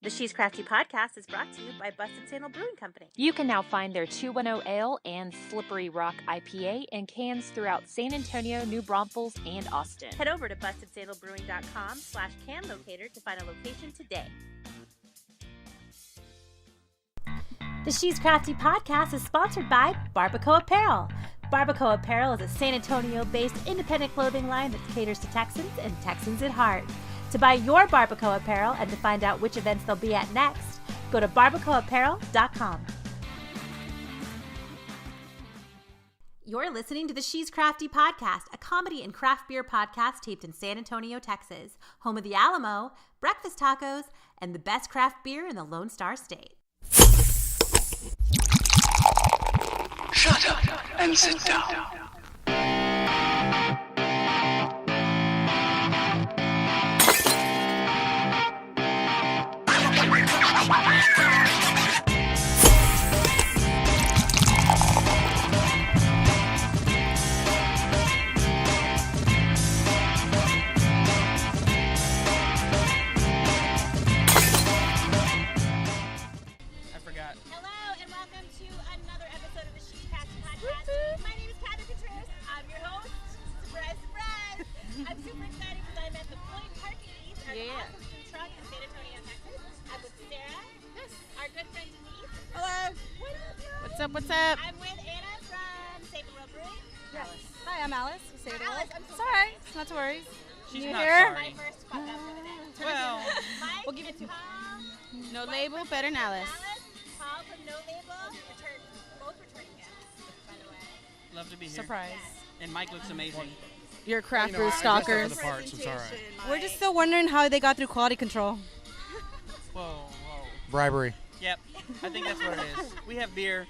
The She's Crafty podcast is brought to you by Busted Sandal Brewing Company. You can now find their 210 Ale and Slippery Rock IPA in cans throughout San Antonio, New Braunfels, and Austin. Head over to BustedSandalBrewing.com/can locator to find a location today. The She's Crafty podcast is sponsored by Barbacoa Apparel. Barbacoa Apparel is a San Antonio-based independent clothing line that caters to Texans and Texans at heart. To buy your Barbacoa apparel and to find out which events they'll be at next, go to barbacoaapparel.com. You're listening to the She's Crafty podcast, a comedy and craft beer podcast taped in San Antonio, Texas, home of the Alamo, breakfast tacos, and the best craft beer in the Lone Star State. Shut up and sit down. What's up? I'm with Anna from Save the World Brewing. Yes. Hi, I'm Alice. Save the World. Alice, I'm so It's sorry. alright. It's not to worry. She's You not here? sorry. My first podcast for the day. Well, Mike, we'll give it and to- Tom. No Mike label, from Pedernales. Paul from No Label. Both returning guests, by the way. love to be here. Surprise. And Mike looks amazing. You're craft You know, brew I dressed stalkers. up for the part, so it's all right. We're just still wondering how they got through quality control. Whoa. Bribery. Yep. I think that's what it is. We have beer.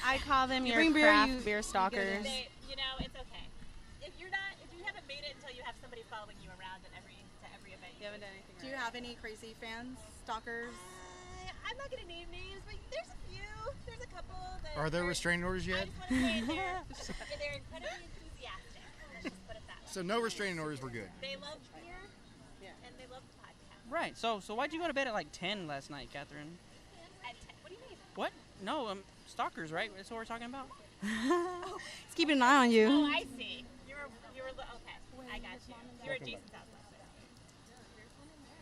I call them your bring beer, craft you- beer stalkers. They, it's okay. If you haven't made it until you have somebody following you around to every event. You haven't done anything Do you have any crazy fans, stalkers? I'm not gonna name names, but there's a few. There's a couple. That Are there restraining orders yet? I just want to say they're incredibly enthusiastic. Let's just put it that way. So no restraining orders were good. They love beer, and they love the podcast. Right. So why'd you go to bed at like 10 last night, Catherine? At 10. What do you mean? What? No, stalkers, right? That's what we're talking about? He's keeping an eye on you. Oh, I see. You were okay. I got you. You were at Jason's house last night.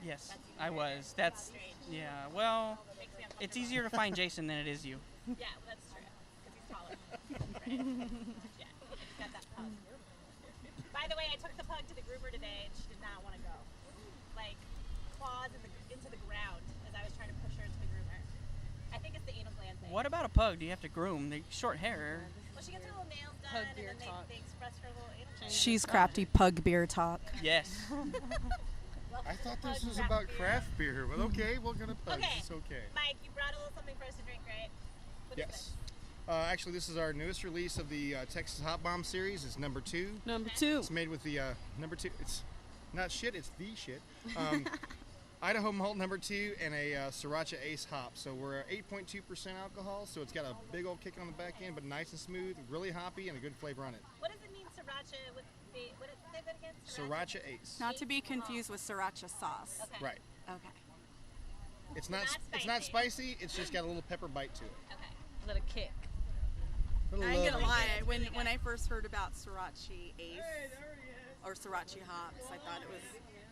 Yes, I was. That's, yeah, well, Makes me it's easier to find Jason than it is you. Yeah, that's true. Because he's taller. Right. Yeah, he's got that pug. By the way, I took the pug to the groomer today, and she did not want to go. Like, claws into the ground as I was trying to push her into the groomer. I think it's the anal gland thing. What about a pug? Do you have to groom? They're short hair. Well, she gets her little nails done, Pug and beer then talk. they express her little anal gland. She's crafty pug beer talk. Yes. I thought this was about craft beer, but okay, we're gonna pugs. Okay. It's okay. Mike, you brought a little something for us to drink, right? What is Yes. Actually, this is our newest release of the Texas Hot Bomb series. It's number 2. Number 2. It's made with the number 2. It's not shit. It's the shit. Idaho malt number 2 and a Sriracha Ace hop. So we're at 8.2% alcohol. So it's got a big old kick on the back end, but nice and smooth, really hoppy, and a good flavor on it. What does it mean, sriracha with the? What is say that again? Sriracha Ace. Not to be confused with sriracha sauce. Okay. Right. Okay. It's not not spicy. It's just got a little pepper bite to it. Okay. A little kick. Little I ain't gonna love. lie. When I first heard about sriracha ace or sriracha hops, I thought it was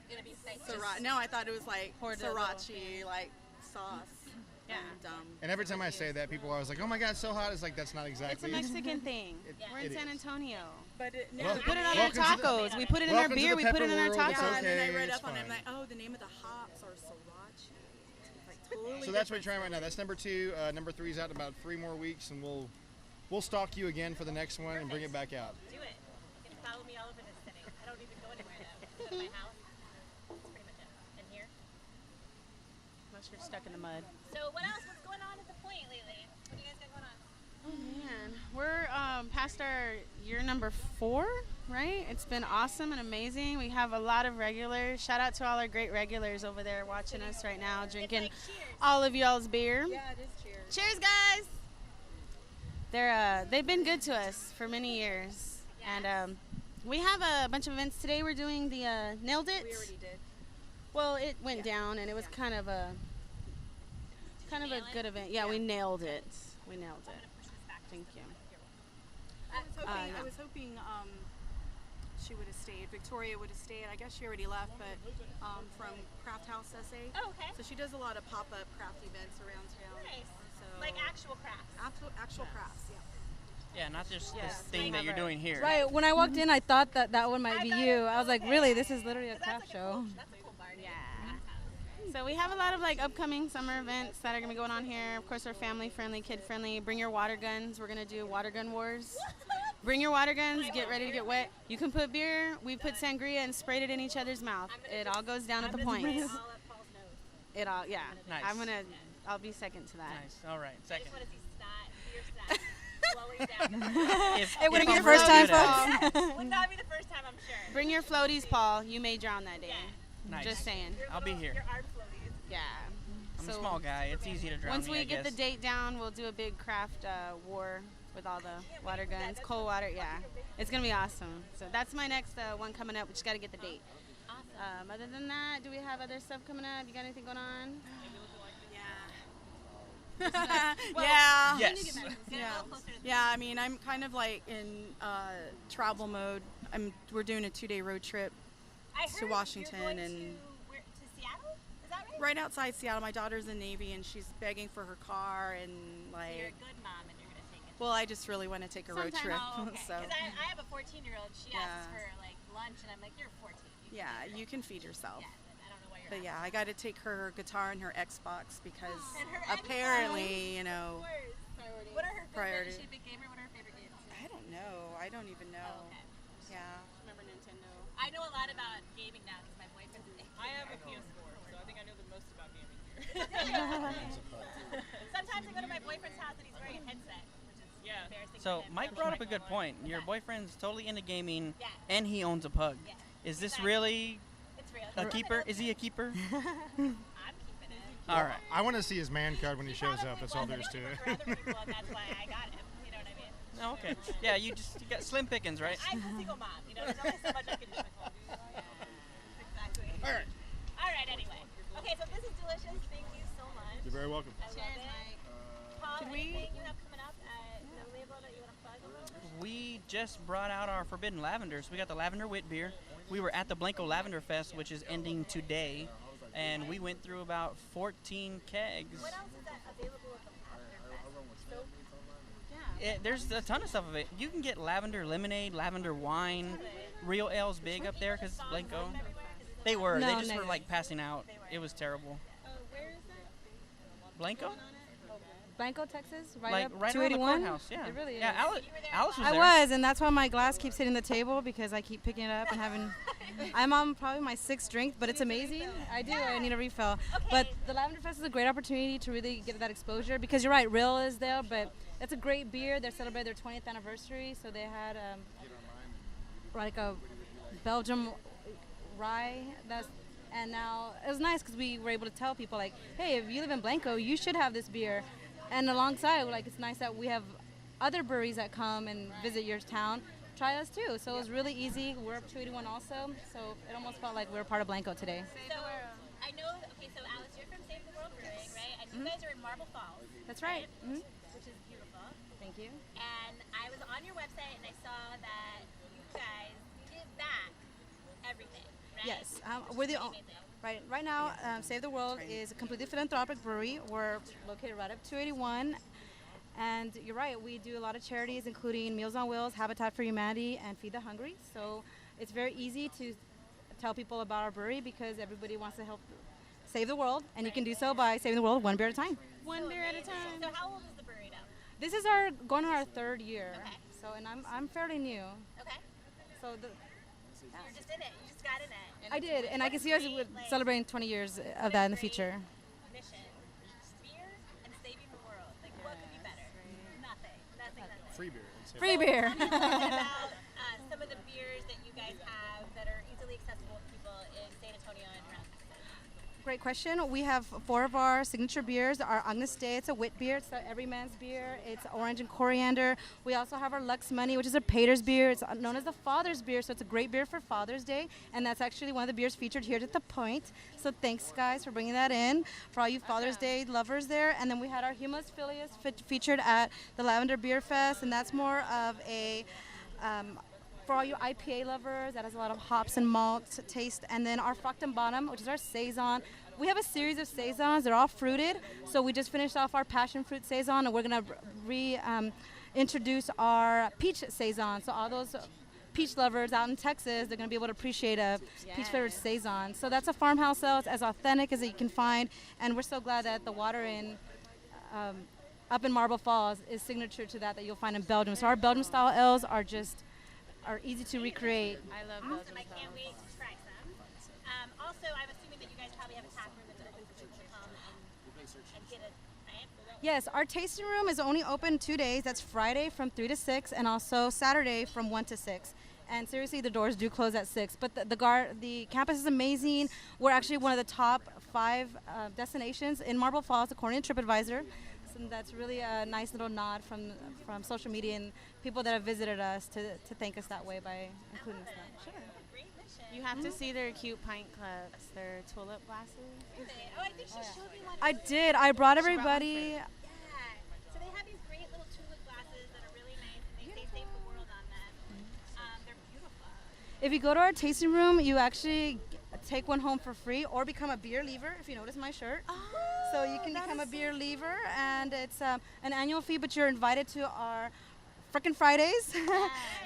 Gonna be spicy. sriracha. No, I thought it was like Poured a little- sriracha like sauce. Yeah. And every time I say that, people are always like, "Oh my God, it's so hot!" It's like that's not It's a exactly. Mexican thing. It- We're it in San is. Antonio. But it, Well, We put it on our welcome to the- tacos. We put it in our welcome to beer. the We put it in our pepper world. It's tacos. yeah, and then I okay, read it's up on it. I'm fine. like, oh, the name of the hops are sriracha. It's like totally. So that's what different you're trying right now. That's number 2. Number 3 is out in about 3 more weeks, and we'll stalk you again for the next one and bring it back out. Do it. You can follow me all over this city. I don't even go anywhere now. Just go to my house. That's pretty much it. And here. Unless you're stuck in the mud. So what else? What's going on at the point lately? What do you guys got going on? Oh man, we're past our year number 4, right? It's been awesome and amazing. We have a lot of regulars. Shout out to all our great regulars over there watching us right now, drinking It's like cheers. all of y'all's beer. Yeah, it is cheers. Cheers, guys! They've been good to us for many years, and we have a bunch of events today. We're doing the Nailed It. We already did. Well, it went down, and it was kind of a kind of a good event. Yeah, we nailed it. We nailed it. Thank you. I was hoping she would have stayed. Victoria would have stayed. I guess she already left, but from Craft House SA. Oh, okay. So she does a lot of pop-up craft events around town. Nice. So Like actual crafts. actual crafts, yeah. Yeah, not just Yes. this thing that you're doing here. Right. When I walked in, I thought that one might be you. I was like, really? This is literally a craft show. That's a cool bar. Yeah. So we have a lot of like upcoming summer events that are gonna be going on here. Of course, they're family friendly, kid friendly. Bring your water guns. We're gonna do water gun wars. Bring your water guns. Get ready to get wet. You can put beer. We put sangria and sprayed it in each other's mouth. It all goes down at the points. It all, yeah. Nice. I'll be second to that. Nice. All right. Second. It wouldn't be the first time, folks. Would not be the first time, I'm sure. Bring your floaties, Paul. You may drown that day. Nice. Just saying. I'll be here. Your arm floaties. Yeah. I'm a small guy. It's easy to drown Once me, we I get guess. the date down, we'll do a big craft war with all the water guns, cold water. Yeah, it's gonna be awesome. So that's my next one coming up. We just gotta get the date. Awesome. Other than that, do we have other stuff coming up? You got anything going on? Yeah. Yes. Yeah, I mean, I'm kind of like in travel mode. We're doing a 2-day road trip to Washington you're going and to Seattle? Is that right? right outside Seattle. My daughter's in Navy and she's begging for her car and So like. you're a good mom and you're going to take it. Well, I just really want to take a road trip. Oh, okay. So Because I have a 14-year-old. She asks Yeah. for like lunch and I'm like, you're 14. yeah, you can feed yourself. Yeah, I don't know why you're But yeah, I got to take her guitar and her Xbox because And her apparently, you know, What are her favorite? Priority. Is she a big gamer? What are her favorite games? I don't know. I don't even know. Oh, okay. Yeah. Remember Nintendo? I know a lot about gaming now because my boyfriend's a I have a PS4, so I think I know the most about gaming here. Sometimes I go to my boyfriend's house and he's wearing a headset, which is Yeah. embarrassing. So for him. Mike brought up a good point. Your boyfriend's totally into gaming, Yeah. and he owns a pug. Yeah. Is this Exactly. really It's real. a keeper? Is he a keeper? I'm keeping it. All right. I want to see his man card when he shows up. That's all there is to For it. other people, and that's why I got him. You know what I mean? Oh, okay. Yeah, you got slim pickings, right? I'm a single mom. You know, there's only so much I can do at home. Exactly. All right. All right. Anyway. Okay. So this is delicious. Thank you so much. You're very welcome. I love it. Paul, Could we- anything you have coming up at the label that you want to plug a little bit? We just brought out our Forbidden Lavenders. We got the Lavender Wit beer. We were at the Blanco Lavender Fest, which is ending today, and we went through about 14 kegs. What else is that available at the Lavender Fest? Soap? There's a ton of stuff of it. You can get lavender lemonade, lavender wine. Real Ale's big up there because Blanco. They were. No, they just were negative. like passing out. It was terrible. Where is that? Blanco? Blanco, Texas, right Like up right around the 281. courthouse. Yeah. It really is. Yeah, Alice was I there. was, and that's why my glass keeps hitting the table because I keep picking it up and having. I'm on probably my 6th drink, but it's amazing. I do. I need a refill. But the Lavender Fest is a great opportunity to really get that exposure because you're right, Real is there, but it's a great beer. They're celebrating their 20th anniversary, so they had like a Belgium rye. And now it was nice because we were able to tell people like, hey, if you live in Blanco, you should have this beer. And alongside, like, it's nice that we have other breweries that come and visit your town. Try us too. So it was really easy. We're up 281 also. So it almost felt like we were part of Blanco today. So I know. Okay, so Alice, you're from Save the World Brewing, right? And you guys are in Marble Falls. That's right. Mm-hmm. Which is beautiful. Thank you. And I was on your website and I saw that you guys give back everything, right? Yes. We're the Amazing. right now. Save the World is a completely philanthropic brewery. We're located right up 281. And you're right, we do a lot of charities, including Meals on Wheels, Habitat for Humanity, and Feed the Hungry. So it's very easy to tell people about our brewery because everybody wants to help save the world, and you can do so by saving the world one beer at a time. One beer at a time. So how old is the brewery now? This is going on our 3rd year. Okay. So, and I'm fairly new. Okay. So You're just in it. You just got in it. I did, and I can see us celebrating 20 years of that in the future. Mission. Beer and saving the world. Like, what could be better? Nothing. Nothing. Free beer. Free beer. About some of the beers that you guys have that are easily accessible to people in San Antonio and around Texas. Great question. We have 4 of our signature beers. Our Agnes Day, it's a wit beer. It's the every man's beer. It's orange and coriander. We also have our Lux Money, which is a Pater's beer. It's known as the Father's beer, so it's a great beer for Father's Day. And that's actually one of the beers featured here at the Point. So thanks, guys, for bringing that in for all you Father's Day lovers there. And then we had our Humulus Filius featured at the Lavender Beer Fest, and that's more of a for all you IPA lovers, that has a lot of hops and malt taste. And then our Fractum Bottom, which is our Saison. We have a series of Saisons. They're all fruited. So we just finished off our passion fruit Saison, and we're going to introduce our peach Saison. So all those peach lovers out in Texas, they're going to be able to appreciate a peach-flavored Saison. So that's a farmhouse ale. It's as authentic as you can find. And we're so glad that the water up in Marble Falls is signature to that you'll find in Belgium. So our Belgium-style ales are easy to recreate. I love Belgium. I can't wait to try some. Also, I'm assuming that you guys probably have a tap room that's open for people to come and get it, right? Yes, our tasting room is only open 2 days. That's Friday from 3 to 6 and also Saturday from 1 to 6. And seriously, the doors do close at 6. But the campus is amazing. We're actually one of the top 5 destinations in Marble Falls, according to TripAdvisor. And that's really a nice little nod from social media and people that have visited us to thank us that way by including us. Sure. You have to see their cute pint cups, their tulip glasses. Oh, I think she showed me one. I did. I brought everybody. Yeah. So they have these great little tulip glasses that are really nice, and they say save the world on them. They're beautiful. If you go to our tasting room, you actually take one home for free or become a beer lever, if you notice my shirt. So you can become a beer lever, and it's an annual fee, but you're invited to our Frickin' Fridays,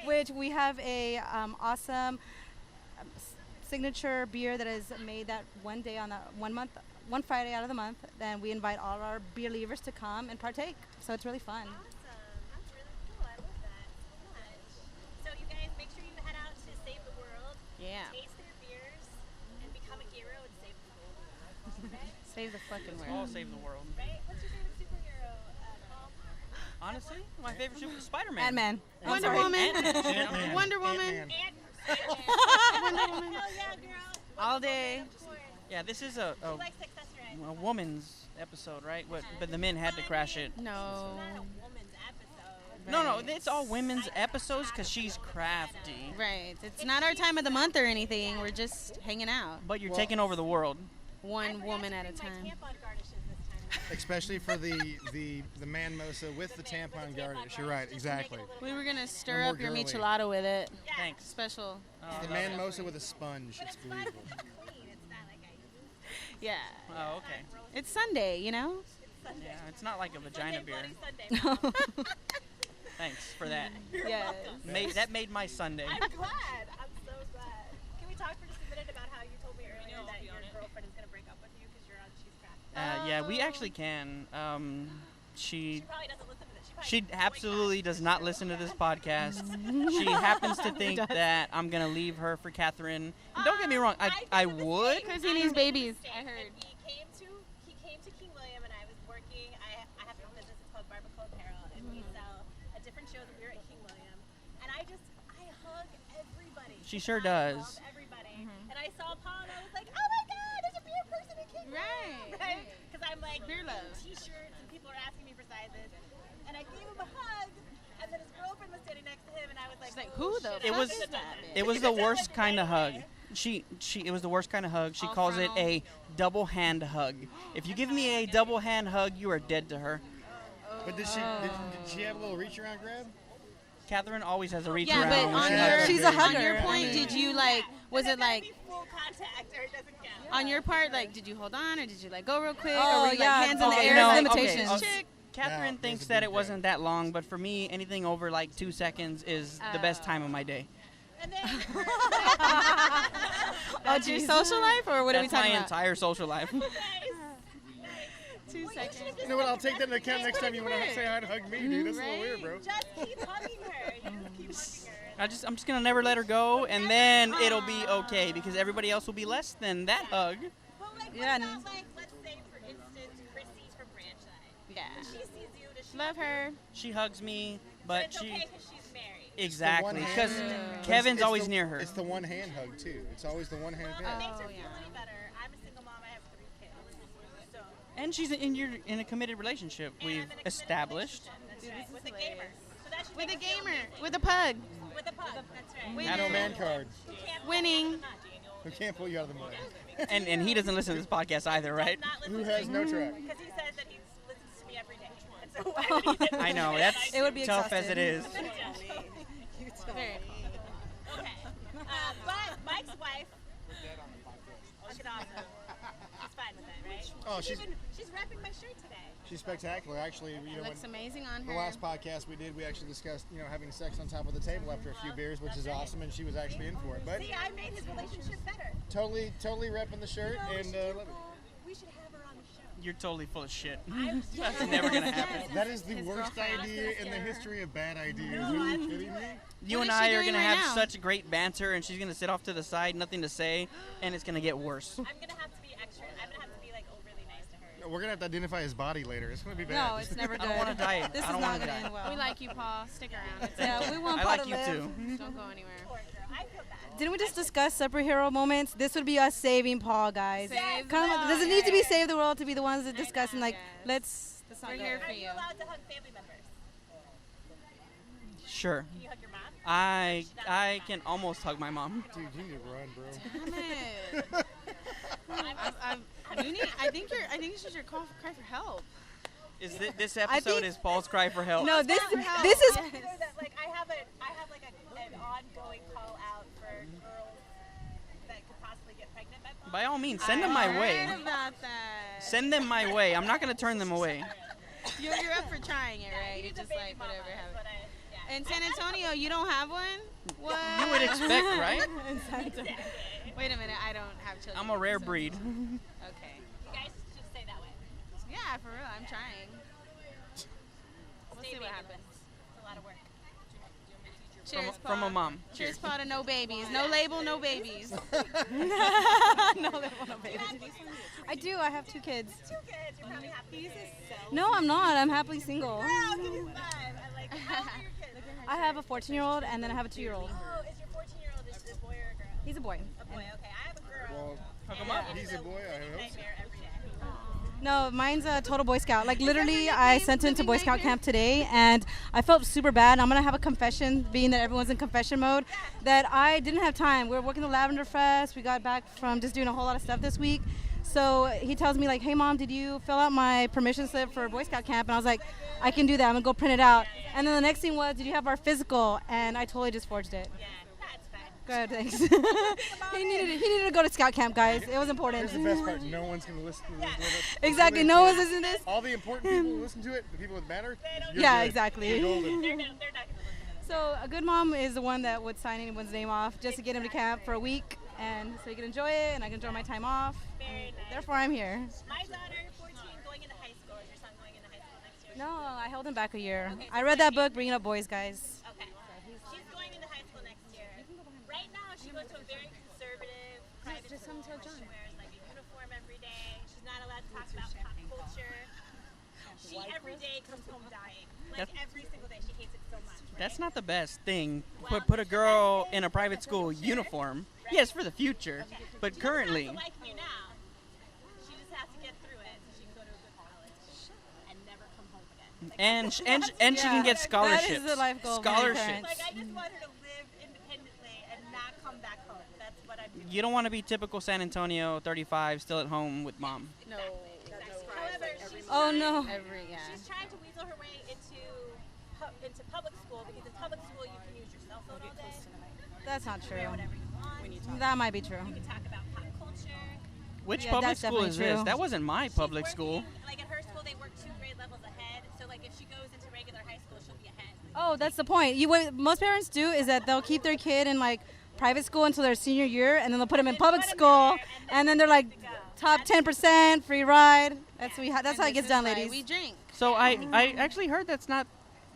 which we have a awesome signature beer that is made that one day on one Friday out of the month. Then we invite all our beer levers to come and partake. So it's really fun. Awesome. That's really cool. I love that so much. So you guys make sure you head out to Save the World. Yeah. Taste their beers and become a hero and save the world. Okay? Save the fucking Let's world. all save the world. Right? What's your favorite superhero, Paul? Honestly, my favorite super is Spider-Man. Ant-Man. Wonder Woman. Ant-Man. Wonder Woman. Wonder Woman. Hell yeah, girl. All day. Yeah, this is a Who likes accessorize? woman's episode, right? But the men had to crash it. No. It's not a woman's episode. No, it's all women's episodes because she's crafty. Right. It's not our time of the month or anything. We're just hanging out. But you're taking over the world. One woman at a time. Tampon garnishes this time. Especially for the man mosa with the tampon garnish. You're right, exactly. We were going to stir more up your girly. michelada with it. Thanks. Special. The man mosa with a sponge. It's believable. Clean. It's not like I Yeah. Oh, okay. It's Sunday, you know? Yeah, it's not like a vagina beer. Sunday. Thanks for that. Yes. That made my Sunday. I'm glad. I'm so glad. Can we talk for just a minute about how you told me earlier that your girlfriend is going to break up with you because you're on She's Crafty? Yeah, we actually can. She Probably doesn't listen to this. She absolutely does not listen to this podcast. She happens to think that I'm going to leave her for Catherine. And don't get me wrong, I would. Because he needs babies. I heard. He came to King William, and I was working. I have a business. It's called Barbacoa Apparel, and we sell a different shows. We were at King William, and I hug everybody. She sure does. I love everybody. And I saw Paul, and I was like, oh my God, there's a beer person in King William. Right. Because I'm like, beer love. T-shirts, and people are asking me for sizes. And I gave him a hug, and then his girlfriend was standing next to him, and I was like, She's like, who the It fuck was is that? it was the worst kind of hug. It was the worst kind of hug. She calls it a double hand hug. If you give me a double hand hug, you are dead to her. But did she have a little reach around grab? Catherine always has a reach Yeah, around. but when on she your, hugs She's a me. hugger. on your point, did you was it like full contact, or it doesn't count. on your part, like did you hold on or did you like go real quick Oh, or were you yeah. like hands in the Oh, air? no, Limitations. okay. Catherine Yeah, thinks those are that big it wasn't that long, but for me, anything over like 2 seconds is the best time of my day. And then That's your social life or what are we That's talking my about? entire social life. 2 seconds. You know what? I'll take that into account next time you want to say hi to hug me, dude. That's a little weird, bro. just keep hugging her. You just keep hugging her. I'm just gonna never let her go, and then it'll be okay because everybody else will be less than that hug. But like, what Yeah, about, like, let's say, for instance, Chrissy from Branchside. Yeah. She sees you. Does she Love her. She hugs me, But but it's she okay because she's married. exactly It's the one because hand- Kevin's It's always the- near her. It's the one hand hug too. It's always the one hand Well, it hug. makes her Oh, feel yeah. any better. I'm a single mom. I have 3 And you're in a committed relationship. We've established. With a gamer. With a gamer. With a pug. With a pug. That's right. No man card. Winning. Who can't pull you out of the mud. And he doesn't listen to this podcast either, right? Who has no track? Because he says that he listens to me every day. And so I know, that's It would be tough as exhausted. it is. Okay. But Mike's wife. That's awesome. She's fine with that, right? Oh, she's repping my shirt today. she's spectacular. Actually, you know, Looks amazing on the her. last podcast we did, we actually discussed, you know, having sex on top of the table after a few beers, which is awesome, and she was actually in for it. But See, I made his relationship better. totally repping the shirt, and love it. We should have her on the show. You're totally full of shit. That's never gonna happen. That is the worst idea in the history of bad ideas. Are you kidding me? You What and is she I are doing gonna right have now? such great banter, and she's gonna sit off to the side, nothing to say, and it's gonna get worse. I'm gonna have to be extra. I'm gonna have to be like overly nice to her. We're gonna have to identify his body later. It's gonna be bad. No, it's never I good. don't want to die. This I is don't not want to going to die. end well. We like you, Paul. Stick around. It's Yeah, we want I Paul like to you live. too. Don't go anywhere. Poor girl. I feel bad. Didn't we just discuss superhero moments? This would be us saving Paul, guys. Save Kind of, Paul, does it need to be yes. save the world to be the ones that discuss and like, Yes. let's not We're go here there. for Are you you. allowed to hug family members? Sure. Can you hug your mom? I can almost hug my mom. Dude, you need to run, bro. Damn it. I think you should cry for help. This episode is Paul's cry for help. No, this is Like I have like an ongoing call out for girls that could possibly get pregnant by Paul. By all means, send them my way. Heard about that. Send them my way. I'm not gonna turn them away. You're up for trying it, right? You're just like whatever. Have it. In San Antonio, you don't have one? What? You would expect, right? Wait a minute, I don't have children. I'm a rare breed. Okay. You guys should stay that way. Yeah, for real, I'm trying. We'll see what happens. It's a lot of work. Cheers, From a Paul. mom. Cheers, Paul, to no babies. No label, no babies. I do. I have 2 kids. 2 kids. You're probably happy. No, I'm not. I'm happily single. Girl, give me 5. I like it. How old are your kids? I have a 14-year-old and then I have a 2-year-old. Oh, is your 14-year-old a boy or a girl? He's a boy. A boy. Okay, I have a girl. Well, Hook 'em up. he's a boy. I hope so. Nightmare every day. No, mine's a total Boy Scout. Like literally, I sent him to Boy Scout camp today, and I felt super bad. I'm gonna have a confession, being that everyone's in confession mode, that I didn't have time. We were working the Lavender Fest. We got back from just doing a whole lot of stuff this week. So he tells me like, "Hey mom, did you fill out my permission slip for Boy Scout camp?" And I was like, "I can do that. I'm gonna go print it out." And then the next thing was, "Did you have our physical?" And I totally just forged it. Yeah, that's fine. Good, thanks. he needed to go to Scout camp, guys. It was important. Here's the best part. No one's going to listen to this. Exactly. No one's listening to this. All the important people who listen to it, the people that matter, you're Yeah, good. exactly. You're golden. They're not going to listen. So a good mom is the one that would sign anyone's name off just to get him to camp for a week, and so he can enjoy it, and I can enjoy my time off. Very nice. Therefore, I'm here. My daughter, 14, going into high school. Is your son going into high school next year? No, I held him back a year. Okay, I so read that maybe- book, Bringing Up Boys, guys. Okay. She's going into high school next year. Right now, she goes to a very conservative private school where she wears like a uniform every day. She's not allowed to talk about pop culture. She every day comes home dying. Like every single day, she hates it so much. Right? That's not the best thing. Put a girl in a private school uniform. Yes, for the future, but currently. She doesn't have to like you now. She just has to get through it so she can go to a good college and never come home again. Like, And she can get scholarships. That is the life goal of many Scholarships. parents. like I just want her to live independently and not come back home. That's what I'm doing. You don't want to be typical San Antonio 35 still at home with mom. No. However, she's Oh trying- no. She's trying to weasel her way into public school because in public school you can use your cell phone all day, That's not wear true. whatever you want. That might be true. You can talk about pop culture. Which Yeah, public that's school is definitely this? true. That wasn't my public She's school. working- Like at her school, they work 2 grade levels ahead. So like if she goes into regular high school, she'll be ahead. Oh, that's the point. What most parents do is that they'll keep their kid in like private school until their senior year, and then they'll put them in public school, and then they're like top 10%, free ride. That's how it gets done, ladies. We drink. So I actually heard that's not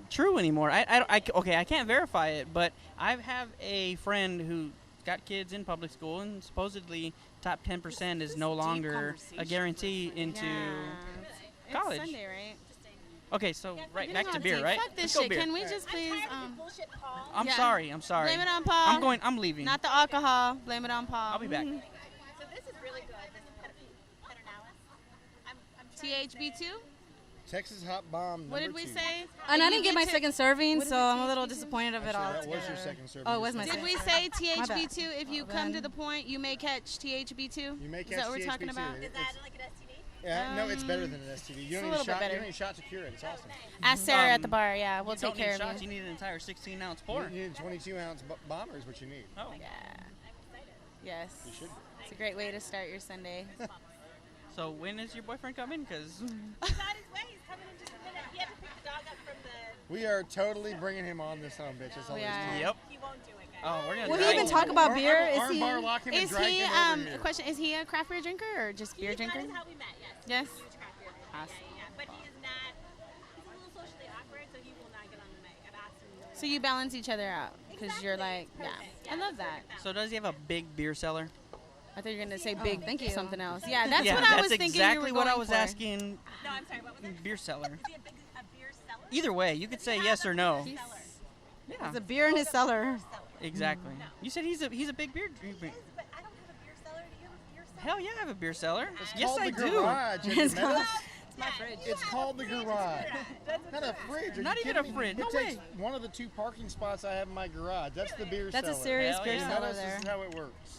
true anymore. Okay, I can't verify it, but I have a friend who got kids in public school, and supposedly top 10% is no longer a guarantee into college. It's Sunday, right? Okay, so right You back know to what, beer, T, right? Fuck this Let's go shit. beer. Can we just please? Bullshit, Paul. I'm Yeah. sorry. Blame it on Paul. I'm leaving. Not the alcohol. Blame it on Paul. I'll be back. So this is really good. This is Pedernales. I'm THB2? Texas Hot Bomb. What did number we 2. say? And I didn't get you my to- second serving, so I'm a little disappointed of it all. Actually, that was your second serving. Oh, it was my Did second. we say My bad. THB2? If you come to the point, you may catch THB2? You may Is catch that what we're talking THB2. about? Is that like an STD? Yeah, no, it's better than an STD. You a don't little need bit shot. better. You don't need shot to cure it. It's awesome. Ask Sarah at the bar. Yeah, we'll You take don't care need of shots. you. You need an entire 16-ounce You pour. need a 22-ounce bomber is what you need. Oh. Yeah. Yes. You should. It's a great way to start your Sunday. So when is your boyfriend coming? Because He's on his way. He's coming in just a minute. He had to pick the dog up from the... We are totally bringing him on this home, bitch. That's all We there is to are. it. Yep. He won't do it, guys. Oh, we're gonna. Will he drag even him. talk about beer? Arm Is bar he? lock him and Is drag he, him over here. question, is he a craft beer drinker or just beer drinker? That is how we met, yes. Yes. He was a craft beer drinker. Awesome. Yeah. But he is not... He's a little socially awkward, so he will not get on the mic. I've asked him. So you balance each other out because you're like, Perfect. yeah. I love that. So does he have a big beer cellar? I thought you were going to say big thank you. something else. Yeah, that's yeah, what I was that's thinking exactly you were what I going was for. asking. No, I'm sorry. What was that? Beer cellar. Is he a beer seller? Either way, you could say yes or no. Seller. Yeah, There's a beer in his cellar. exactly. You said he's a big beer drinker. But I don't have a beer cellar. Do you have a beer cellar? Hell yeah, I have a beer cellar. It's Yes, called I the do. Garage. Have you It's met called- us? My fridge. It's called the garage. Not a fridge. Are Not you even kidding a me? fridge. It No takes way. one of the 2 parking spots I have in my garage. That's the beer That's cellar. a serious Hell beer yeah. You met cellar us, there. This is how it works.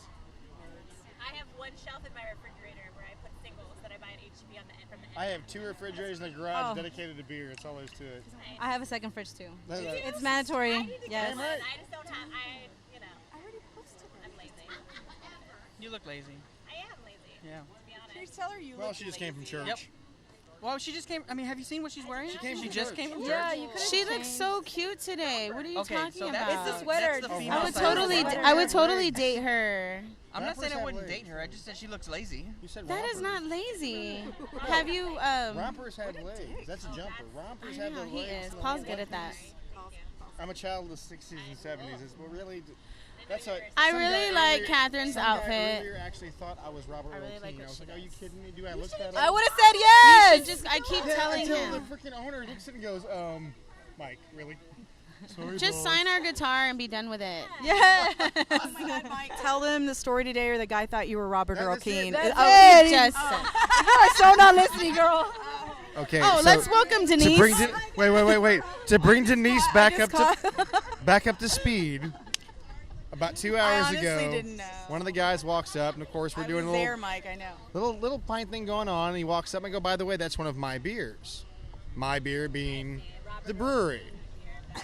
I have one shelf in my refrigerator where I put singles that I buy at HEB on the from the I have 2 refrigerators in the garage Oh. dedicated to beer. That's all there is to it. I have a second fridge too. That's it. It's mandatory. I need to Yes. get one. I just don't have. I already posted it. I'm lazy. You look lazy. I am lazy. Yeah. To be honest. Your cellar, you Well, look she just came from church. Yep. Well, she just came. I mean, have you seen what she's wearing? She came from just church. came from Yeah, church. you could. She looks so cute today. What are you Okay, talking so about? that's It's the sweater. That's the I female I would side. totally, Sweater. I would totally date her. I'm not Rappers saying I have wouldn't legs. date her. I just said she looks lazy. You said That is rompers. not lazy. Have you? Rompers have legs. That's a jumper. Rompers have the No, he legs. is. to the Paul's whole good at that. I'm a child of the 60s and 70s. It's really. That's a. I some really guy like earlier- Catherine's some guy outfit. earlier actually thought I was Robert Earl really King. like what I was she like, "Are you does. kidding me? Do I look that I old?" would have said You yes. should just. I keep Yeah, telling until him. the freaking owner looks at it and goes, Mike, really? Sorry, Just boss." sign our guitar and be done with it. Yes. Oh my God, Mike, tell them the story today, or the guy thought you were Robert Earl That's it. King. That's Oh, it. Just. You are so not listening, girl. Okay. Oh, so let's welcome to Denise. bring wait. To bring Denise back just back up to speed. About 2 hours honestly ago, didn't know. one of the guys walks up, and of course we're I doing was a there, Mike. I know. little pint thing going on, and he walks up and I go, "By the way, that's one of my beers." My beer being the brewery.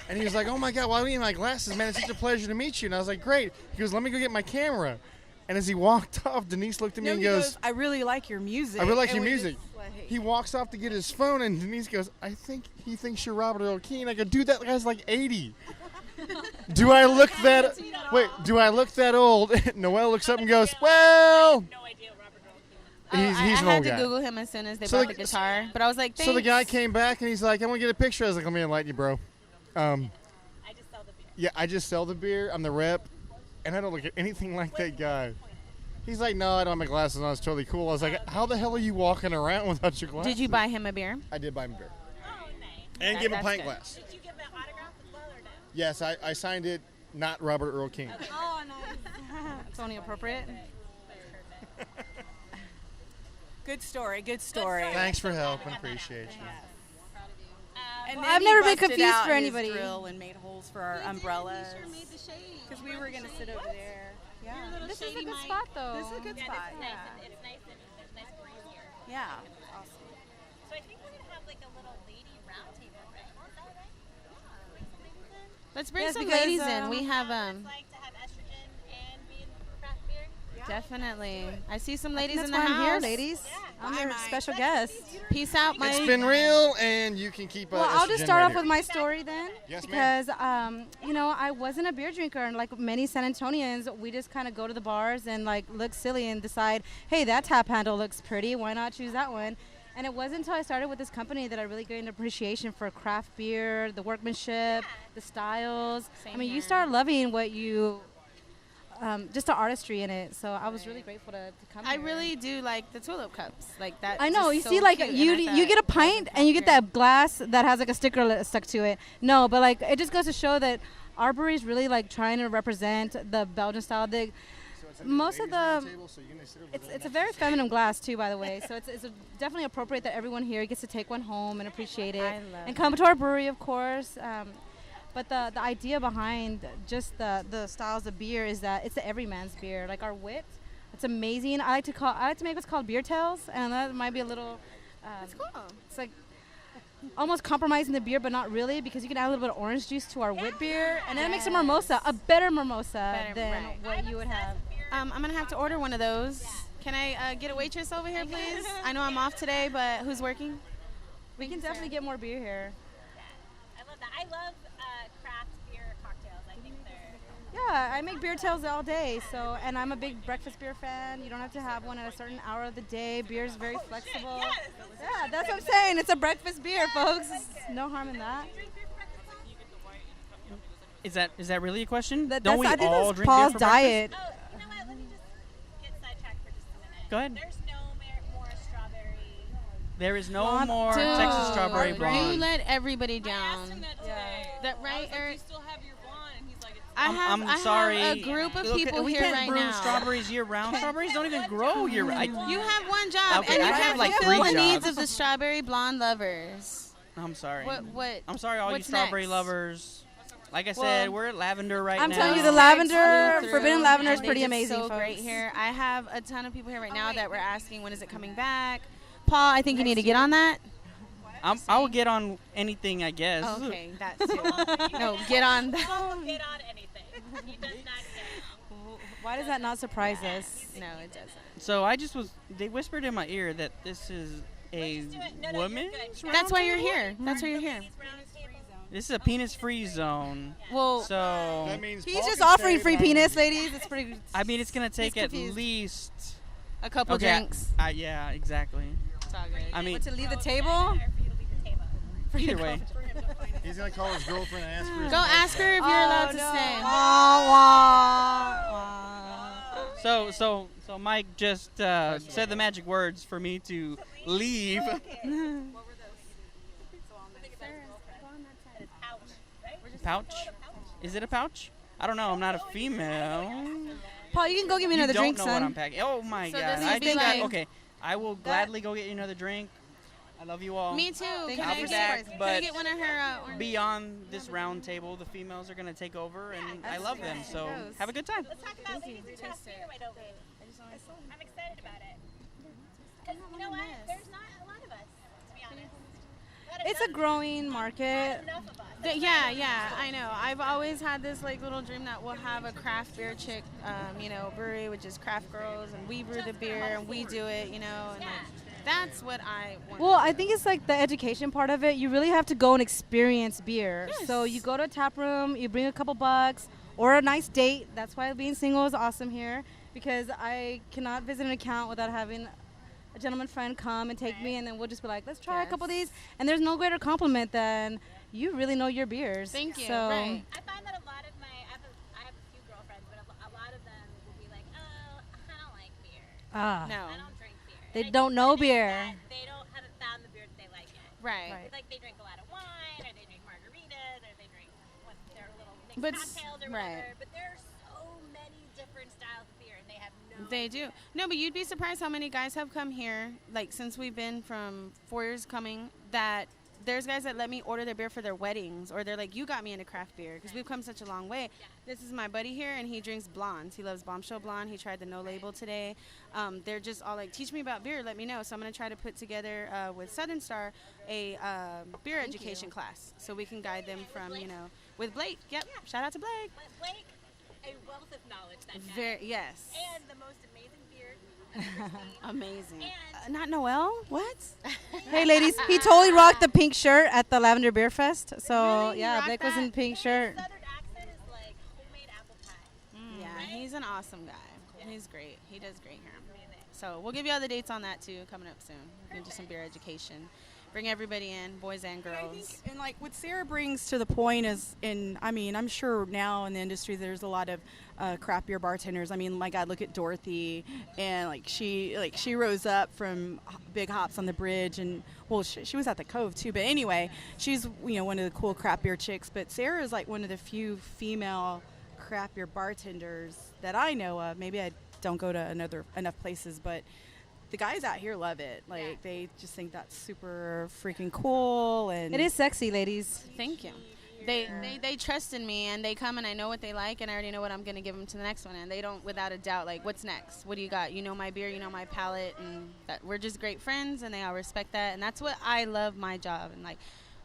And he was like, "Oh my God, why do you need my glasses, man? It's such a pleasure to meet you." And I was like, "Great." He goes, "Let me go get my camera." And as he walked off, Denise looked at me No, and he goes, "I really like your music." "I really like And your we music." just, like, He walks off to get his phone, and Denise goes, "I think he thinks you're Robert Earl King." I go, "Dude, that guy's like 80. Do I look that? Wait, do I look that old?" Noelle looks up and goes, "Well." No idea, Robert Earl King. Oh, He's I an had old to guy. Google him as soon as they So brought the- the guitar, but I was like, thanks. So the guy came back and he's like, "I want to get a picture." I was like, "Let me enlighten you, bro. I just sell the beer. Yeah, I just sell the beer. I'm the rep, and I don't look at anything like that guy." He's like, "No, I don't have my glasses on. It's totally cool." I was like, "How the hell are you walking around without your glasses?" Did you buy him a beer? I did buy him a beer. Oh, nice. And That- give him a that's pint good. glass. Did you give an autograph as well or no? Yes, I signed it, not Robert Earl King. Oh, nice. It's only appropriate. Good story. Good story. Thanks for helping. Appreciate you. And Well, then I've he never been busted confused out for his anybody. drill and made holes for our umbrellas. Because we were gonna sit over there. Yeah. This is a good spot, though. This is a good Yeah, spot. this is Yeah. nice. It's nice and there's nice breeze here. Yeah. So I think we're gonna have like a little lady round table, right? Is that right? Yeah. Bring some ladies in. Let's bring Yes, some because, ladies in. We have It's like to have estrogen and be in craft beer. definitely. I see some ladies That's in the why house. I'm here, ladies. I'm Bye, their Mike. special guest. Peace out, Mike. It's been real, and you can keep. Well, I'll just estrogen start right off here. with my story then. Yes, ma'am. Because, you know, I wasn't a beer drinker. And like many San Antonians, we just kind of go to the bars and like look silly and decide, hey, that tap handle looks pretty. Why not choose that one? And it wasn't until I started with this company that I really gained appreciation for craft beer, the workmanship, the styles. Same I mean, you here. start loving what you, just the artistry in it. So I was really grateful to come I here. really do like the tulip cups. Like that. I know. just You so see, like cute, you and I you thought get a that was pint and you get craft that glass that has like a sticker stuck to it. No, but like it just goes to show that our brewery is really like trying to represent the Belgian style. most of the it's a very feminine glass too, by the way. So it's definitely appropriate that everyone here gets to take one home and appreciate it, and come to our brewery, of course. But the idea behind just the styles of beer is that it's the everyman's beer. Like our wit, it's amazing. I like to make what's called beer tails, and that might be a little. That's cool. It's like almost compromising the beer, but not really, because you can add a little bit of orange juice to our wit beer, and then it makes a mimosa, a better mimosa than what you would have. I'm gonna have to order one of those. Can I get a waitress over here, please? I know I'm off today, but who's working? We can definitely get more beer here. I love that. I love craft beer cocktails. I think they're... Yeah, I make beer tails all day, and I'm a big breakfast beer fan. You don't have to have one at a certain hour of the day. Beer is very flexible. Yes. Yeah, that's what I'm saying. It's a breakfast beer, folks. No harm in that. Is that really a question? Don't we all drink Paul's beer for diet. Oh, you know what? Let me just get sidetracked for just a minute. Go ahead. There's no more strawberry. There is no more Texas strawberry blonde. You let everybody down. I asked him that today. That right, I was like, Eric? you still have your blonde, and he's like, it's I'm sorry. have a group of people we here can't right brew now. strawberries year-round. Strawberries don't even grow year-round. You have one job, Okay, and you I have can't like fulfill 3 the needs jobs. of the strawberry blonde lovers. I'm sorry. What? I'm sorry, all you what's strawberry next? lovers. Like I said, we're at lavender right now. I'm telling you, the lavender, forbidden lavender is And pretty they did amazing, so folks. great here. I have a ton of people here right now that were asking when is it coming back. Paul, I think you need to get on that. I will get on anything, I guess. Okay, that too. No, get on that. Paul will get on anything. He does not care. Why does that not surprise us? No, it doesn't. So they whispered in my ear that this is a woman. That's why you're here. That's why you're here. This is a penis-free zone. Well, so That means He's Paul just can offering stay free longer. penis, ladies. It's pretty. I mean, it's gonna take at confused. least a couple drinks. Yeah, exactly. It's all good. I mean, What, to leave the table? Or for you to leave the table. either way. He's gonna call his girlfriend and ask her. his Go number. ask her if you're allowed to stay. So Mike just said the magic words for me to leave. Pouch? Is it a pouch? I don't know. I'm not a female. Paul, you can go get me another you don't drink, know son. what I'm packing. Oh my So god! this I would be think like- okay. I will gladly go get you another drink. I love you all. Me too. Can I'll I be get, back, can I but get one of her orange? beyond this round table, the females are gonna take over, and I love them. So have a good time. Let's talk about ladies who craft beer, why don't we? I'm excited about it. Because you know what? There's not a lot of us, to be honest. It's a growing market. Enough of us. Yeah, I know. I've always had this like little dream that we'll have a craft beer chick, brewery, which is craft girls, and we brew the beer and we do it, and like, that's what I want. Well, I think it's like the education part of it. You really have to go and experience beer. Yes. So you go to a tap room, you bring a couple bucks, or a nice date. That's why being single is awesome here, because I cannot visit an account without having a gentleman friend come and take me, and then we'll just be like, let's try a couple of these. And there's no greater compliment than you really know your beers. Thank you. So Right. I find that a lot of I have a few girlfriends, but a lot of them will be like, oh, I don't like beer. No. I don't drink beer. They And I don't think know that means beer. that they haven't found the beer that they like yet. Right. Like they drink a lot of wine, or they drink margaritas, or they drink their little mixed But cocktails or right. whatever. But there are so many different styles of beer, and they have no They do. No, but you'd be surprised how many guys have come here, like since we've been from 4 years coming, that there's guys that let me order their beer for their weddings, or they're like, you got me into craft beer, because we've come such a long way. This is my buddy here, and he drinks blondes. He loves Bombshell Blonde. He tried the no label today. They're just all like, teach me about beer, let me know. So I'm going to try to put together with Southern Star a beer education class, so we can guide them from, with Blake. Yep. Shout out to Blake. Blake, a wealth of knowledge. That guy. Very, yes. And the most amazing beer I've ever seen. Amazing. And Not Noel? What? hey, ladies, he totally rocked the pink shirt at the Lavender Beer Fest. So Really? He yeah, rocked Blake was that? in pink shirt. Southern accent is like homemade apple pie. Yeah, he's an awesome guy. He's great. He does great here. So we'll give you all the dates on that too, coming up soon. We're gonna do some beer education. Bring everybody in, boys and I girls. think, and like what Sarah brings to the point is, I'm sure now in the industry there's a lot of craft beer bartenders. I mean, my God, look at Dorothy, and she rose up from Big Hops on the Bridge, and well, she was at the Cove too. But anyway, she's one of the cool craft beer chicks. But Sarah is like one of the few female craft beer bartenders that I know of. Maybe I don't go to enough places, but the guys out here love it. Like they just think that's super freaking cool, and It is sexy, ladies. Thank you. They trust in me, and they come, and I know what they like, and I already know what I'm going to give them to the next one, and they don't, without a doubt, like, what's next? What do you got? You know my beer, you know my palate, and that we're just great friends, and they all respect that, and that's what I love my job, and like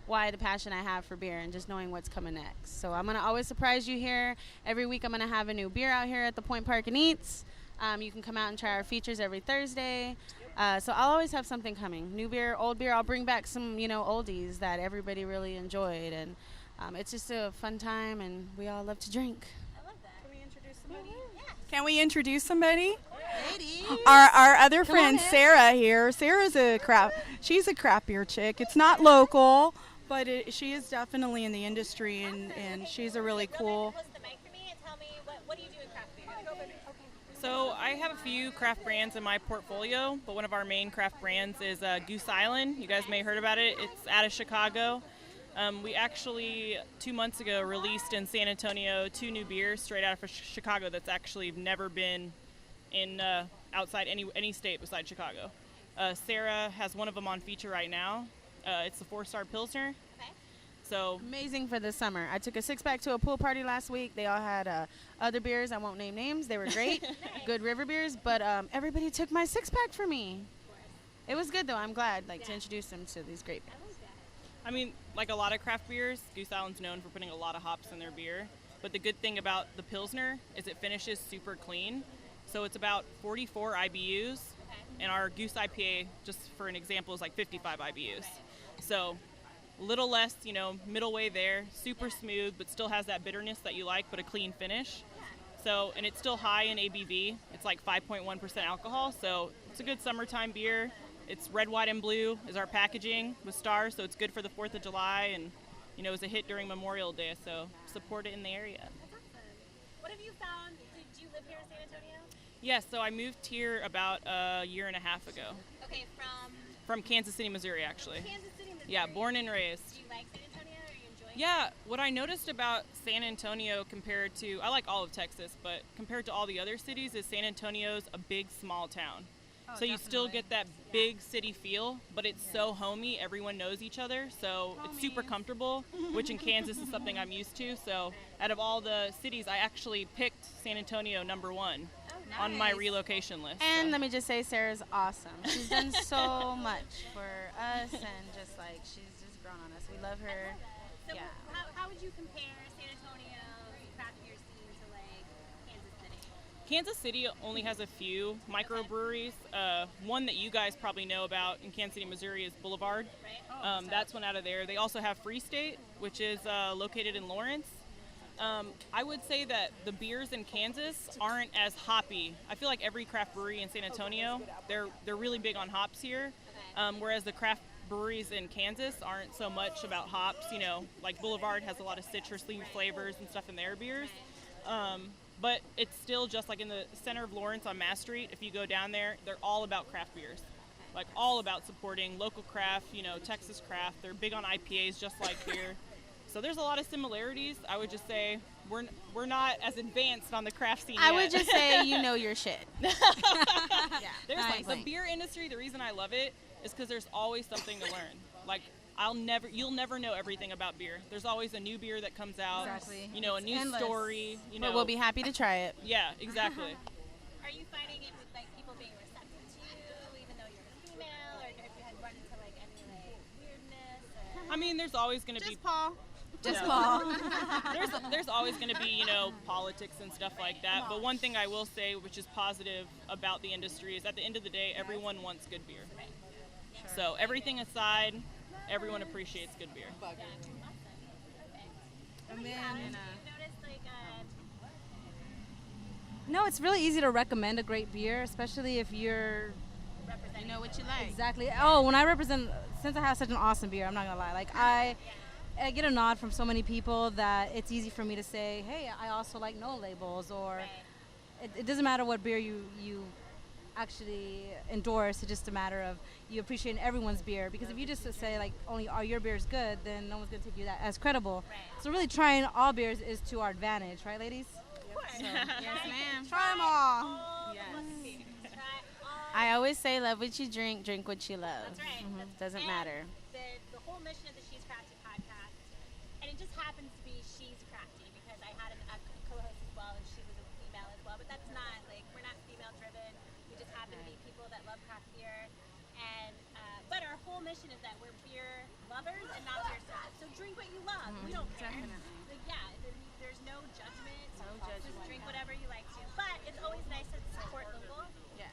why the passion I have for beer and just knowing what's coming next. So I'm going to always surprise you here. Every week I'm going to have a new beer out here at the Point Park and Eats. You can come out and try our features every Thursday. So I'll always have something coming. New beer, old beer. I'll bring back some, oldies that everybody really enjoyed, and it's just a fun time, and we all love to drink. I love that. Can we introduce somebody? Can we introduce somebody? Ladies. Our other Come friend on in. Sarah here. Sarah's she's a craft beer chick. It's not local, but she is definitely in the industry, and she's a really cool. Close the mic for me and tell me what do you do in craft beer? So I have a few craft brands in my portfolio, but one of our main craft brands is Goose Island. You guys may have heard about it. It's out of Chicago. We actually 2 months ago released in San Antonio 2 new beers straight out of Chicago that's actually never been in outside any state besides Chicago. Sarah has one of them on feature right now. It's the 4-Star Pilsner. Okay. So Amazing for the summer. I took a 6-pack to a pool party last week. They all had other beers. I won't name names. They were great. Good river beers. But everybody took my 6-pack for me. It was good, though. I'm glad to introduce them to these great beers. I mean, like a lot of craft beers, Goose Island's known for putting a lot of hops in their beer. But the good thing about the Pilsner is it finishes super clean. So it's about 44 IBUs. And our Goose IPA, just for an example, is like 55 IBUs. So a little less, middle way there. Super smooth, but still has that bitterness that you like, but a clean finish. So, and it's still high in ABV. It's like 5.1% alcohol. So it's a good summertime beer. It's red, white, and blue is our packaging with stars, so it's good for the 4th of July, and it was a hit during Memorial Day, so support it in the area. What have you found? Did you live here in San Antonio? Yes, so I moved here about a year and a half ago. Okay, From Kansas City, Missouri, actually. Kansas City, Missouri. Yeah, born and raised. Do you like San Antonio? Are you enjoying it? Yeah, what I noticed about San Antonio compared to, I like all of Texas, but compared to all the other cities is San Antonio's a big, small town. So you still get that big city feel, but it's so homey. Everyone knows each other, so it's super comfortable, which in Kansas is something I'm used to. So out of all the cities, I actually picked San Antonio number 1 on my relocation list. And let me just say, Sarah's awesome. She's done so much for us, and just she's just grown on us. We love her. So Yeah. how would you compare San Antonio's craft beer scene to Kansas City? Kansas City only has a few microbreweries. One that you guys probably know about in Kansas City, Missouri is Boulevard. That's one out of there. They also have Free State, which is located in Lawrence. I would say that the beers in Kansas aren't as hoppy. I feel like every craft brewery in San Antonio, they're really big on hops here, whereas the craft breweries in Kansas aren't so much about hops. Like Boulevard has a lot of citrusy flavors and stuff in their beers. But it's still just like in the center of Lawrence on Mass Street. If you go down there, they're all about craft beers. Like all about supporting local craft, Texas craft. They're big on IPAs just like here. So there's a lot of similarities. I would just say we're not as advanced on the craft scene I yet. would just say you know your shit. There's the beer industry, the reason I love it is because there's always something to learn. Like you'll never know everything about beer. There's always a new beer that comes out. Exactly. A new endless. story. But we'll be happy to try it. Yeah, exactly. Are you finding it with people being receptive to you, even though you're a female, or if you had run into any weirdness? Or... I mean, there's always going to be Paul. Just Paul. there's always going to be politics and stuff like that. But one thing I will say, which is positive about the industry, is at the end of the day, everyone wants good beer. So everything aside, everyone appreciates good beer. And then, noticed no, it's really easy to recommend a great beer, especially if you're You know what you like. exactly. Oh, when I represent, since I have such an awesome beer, I'm not gonna lie. I get a nod from so many people that it's easy for me to say, hey, I also like no labels, or it doesn't matter what beer you actually endorse. It's just a matter of you appreciating everyone's beer, because if you just say only your beer is good, then no one's going to take you that as credible. So really trying all beers is to our advantage, right, ladies? Yes, ma'am. Try them all. I always say, love what you drink what you love. That's right. Doesn't matter. The whole mission of the She's Crafty podcast, and it just happens to be She's Crafty because I had a co-host as well, and she was a female as well. But that's not like we're not female driven. We just happen to be people that love craft beer, and but our whole mission is that we're beer lovers and not beer snobs. So drink what you love. We don't care. Like, yeah, there's no judgment. Just drink whatever you like to. But it's always nice to support local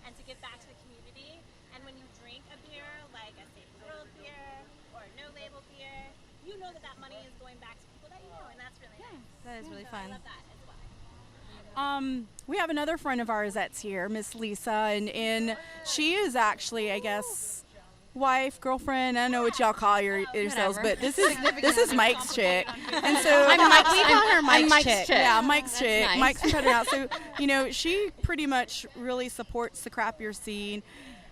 and to give back to the community. And when you drink a beer like a Safe World beer or a no label beer, you know that money is going back to people that you know, and that's really nice. That is really So fun. I love that as well. We have another friend of ours that's here, Miss Lisa, and she is actually, I guess, wife, girlfriend. I don't know what y'all call yourselves, but this is Mike's chick, and so We call her Mike's chick. Yeah, Mike's chick. nice. Mike's from Pedernales. So she pretty much really supports the craft beer scene.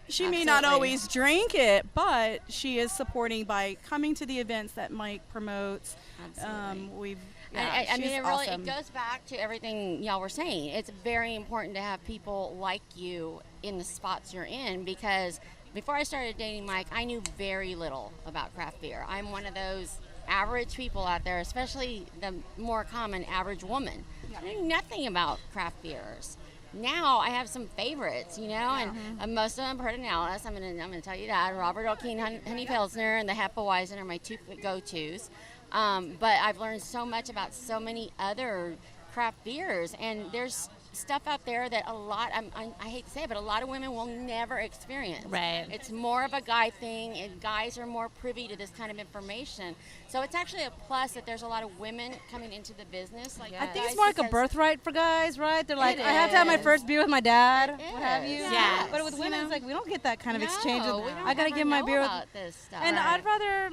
She may not Absolutely. always drink it, but she is supporting by coming to the events that Mike promotes. Absolutely. I mean, she's it really awesome. it goes back to everything y'all were saying. It's very important to have people like you in the spots you're in, because before I started dating Mike, I knew very little about craft beer. I'm one of those average people out there, especially the more common average woman. I knew nothing about craft beers. Now I have some favorites, and most of them are Pedernales. I'm gonna tell you that. Robert O'Keen Honey Pilsner and the Hefeweizen are my two go-tos. But I've learned so much about so many other craft beers, and there's stuff out there that I hate to say it, but a lot of women will never experience. Right. It's more of a guy thing, and guys are more privy to this kind of information. So it's actually a plus that there's a lot of women coming into the business. Like I think guys, it's more like a because- birthright for guys, right? They're like, It I have to have my is. first beer with my dad, It what have you. is. Yeah. But with women, it's like we don't get that kind of exchange. No, we don't I gotta ever give my know beer with, about this stuff. and I'd rather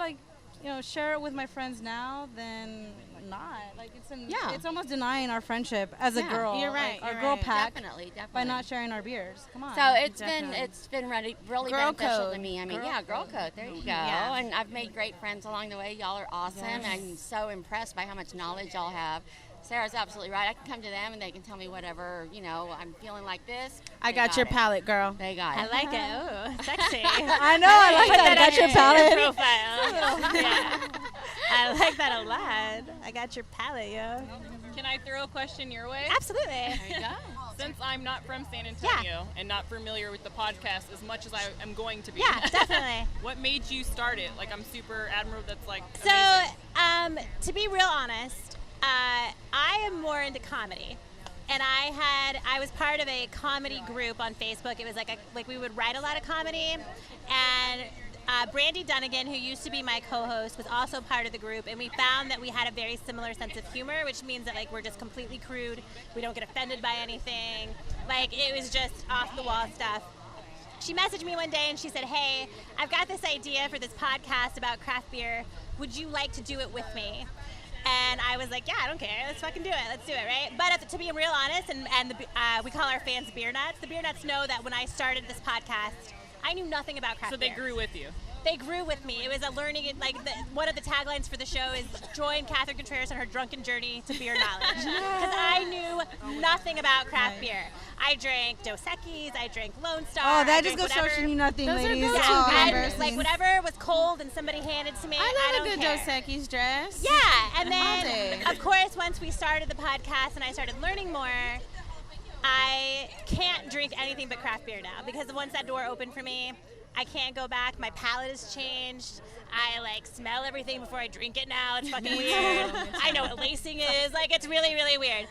share it with my friends now than not. Like it's almost denying our friendship as a Yeah. girl. You're right, Like, our you're girl right. pack Definitely. by not sharing our beers. Come on. So it's been really Girl beneficial code. to me. I mean, girl code. There you go. Yeah. And I've made great friends along the way. Y'all are awesome. Yes. I'm so impressed by how much knowledge y'all have. Sarah's absolutely right. I can come to them and they can tell me whatever, I'm feeling like this. I They got your it. palate, girl. They got I it. like it. Ooh, sexy. I know. I like that. Got your palate. Profile. Yeah. I like that a lot. I got your palate, yo. Can I throw a question your way? Absolutely. There you go. Since I'm not from San Antonio and not familiar with the podcast as much as I am going to be. Yeah, definitely. What made you start it? Like, I'm super admirable. That's like So, amazing. to be real honest, I am more into comedy. And I was part of a comedy group on Facebook. It was like we would write a lot of comedy. And Brandy Dunnigan, who used to be my co-host, was also part of the group. And we found that we had a very similar sense of humor, which means that we're just completely crude. We don't get offended by anything. It was just off the wall stuff. She messaged me one day and she said, "Hey, I've got this idea for this podcast about craft beer. Would you like to do it with me?" And I was like, "Yeah, I don't care. Let's fucking do it. Let's do it, right?" But to be real honest, and we call our fans beer nuts. The beer nuts know that when I started this podcast, I knew nothing about craft So beer. they grew with you. They grew with me. It was a learning. One of the taglines for the show is "Join Catherine Contreras on her drunken journey to beer knowledge." Because I knew nothing about craft beer. I drank Dos Equis. I drank Lone Star. Oh, I that just drank goes to show whatever. you nothing, Those are ladies. go-to Yeah, members. and whatever was cold and somebody handed to me. I love don't a good care. Dos Equis dress. Yeah, and All day. then of course once we started the podcast and I started learning more, I can't drink anything but craft beer now because once that door opened for me, I can't go back. My palate has changed. I smell everything before I drink it now. It's fucking weird. I know what lacing is. It's really, really weird.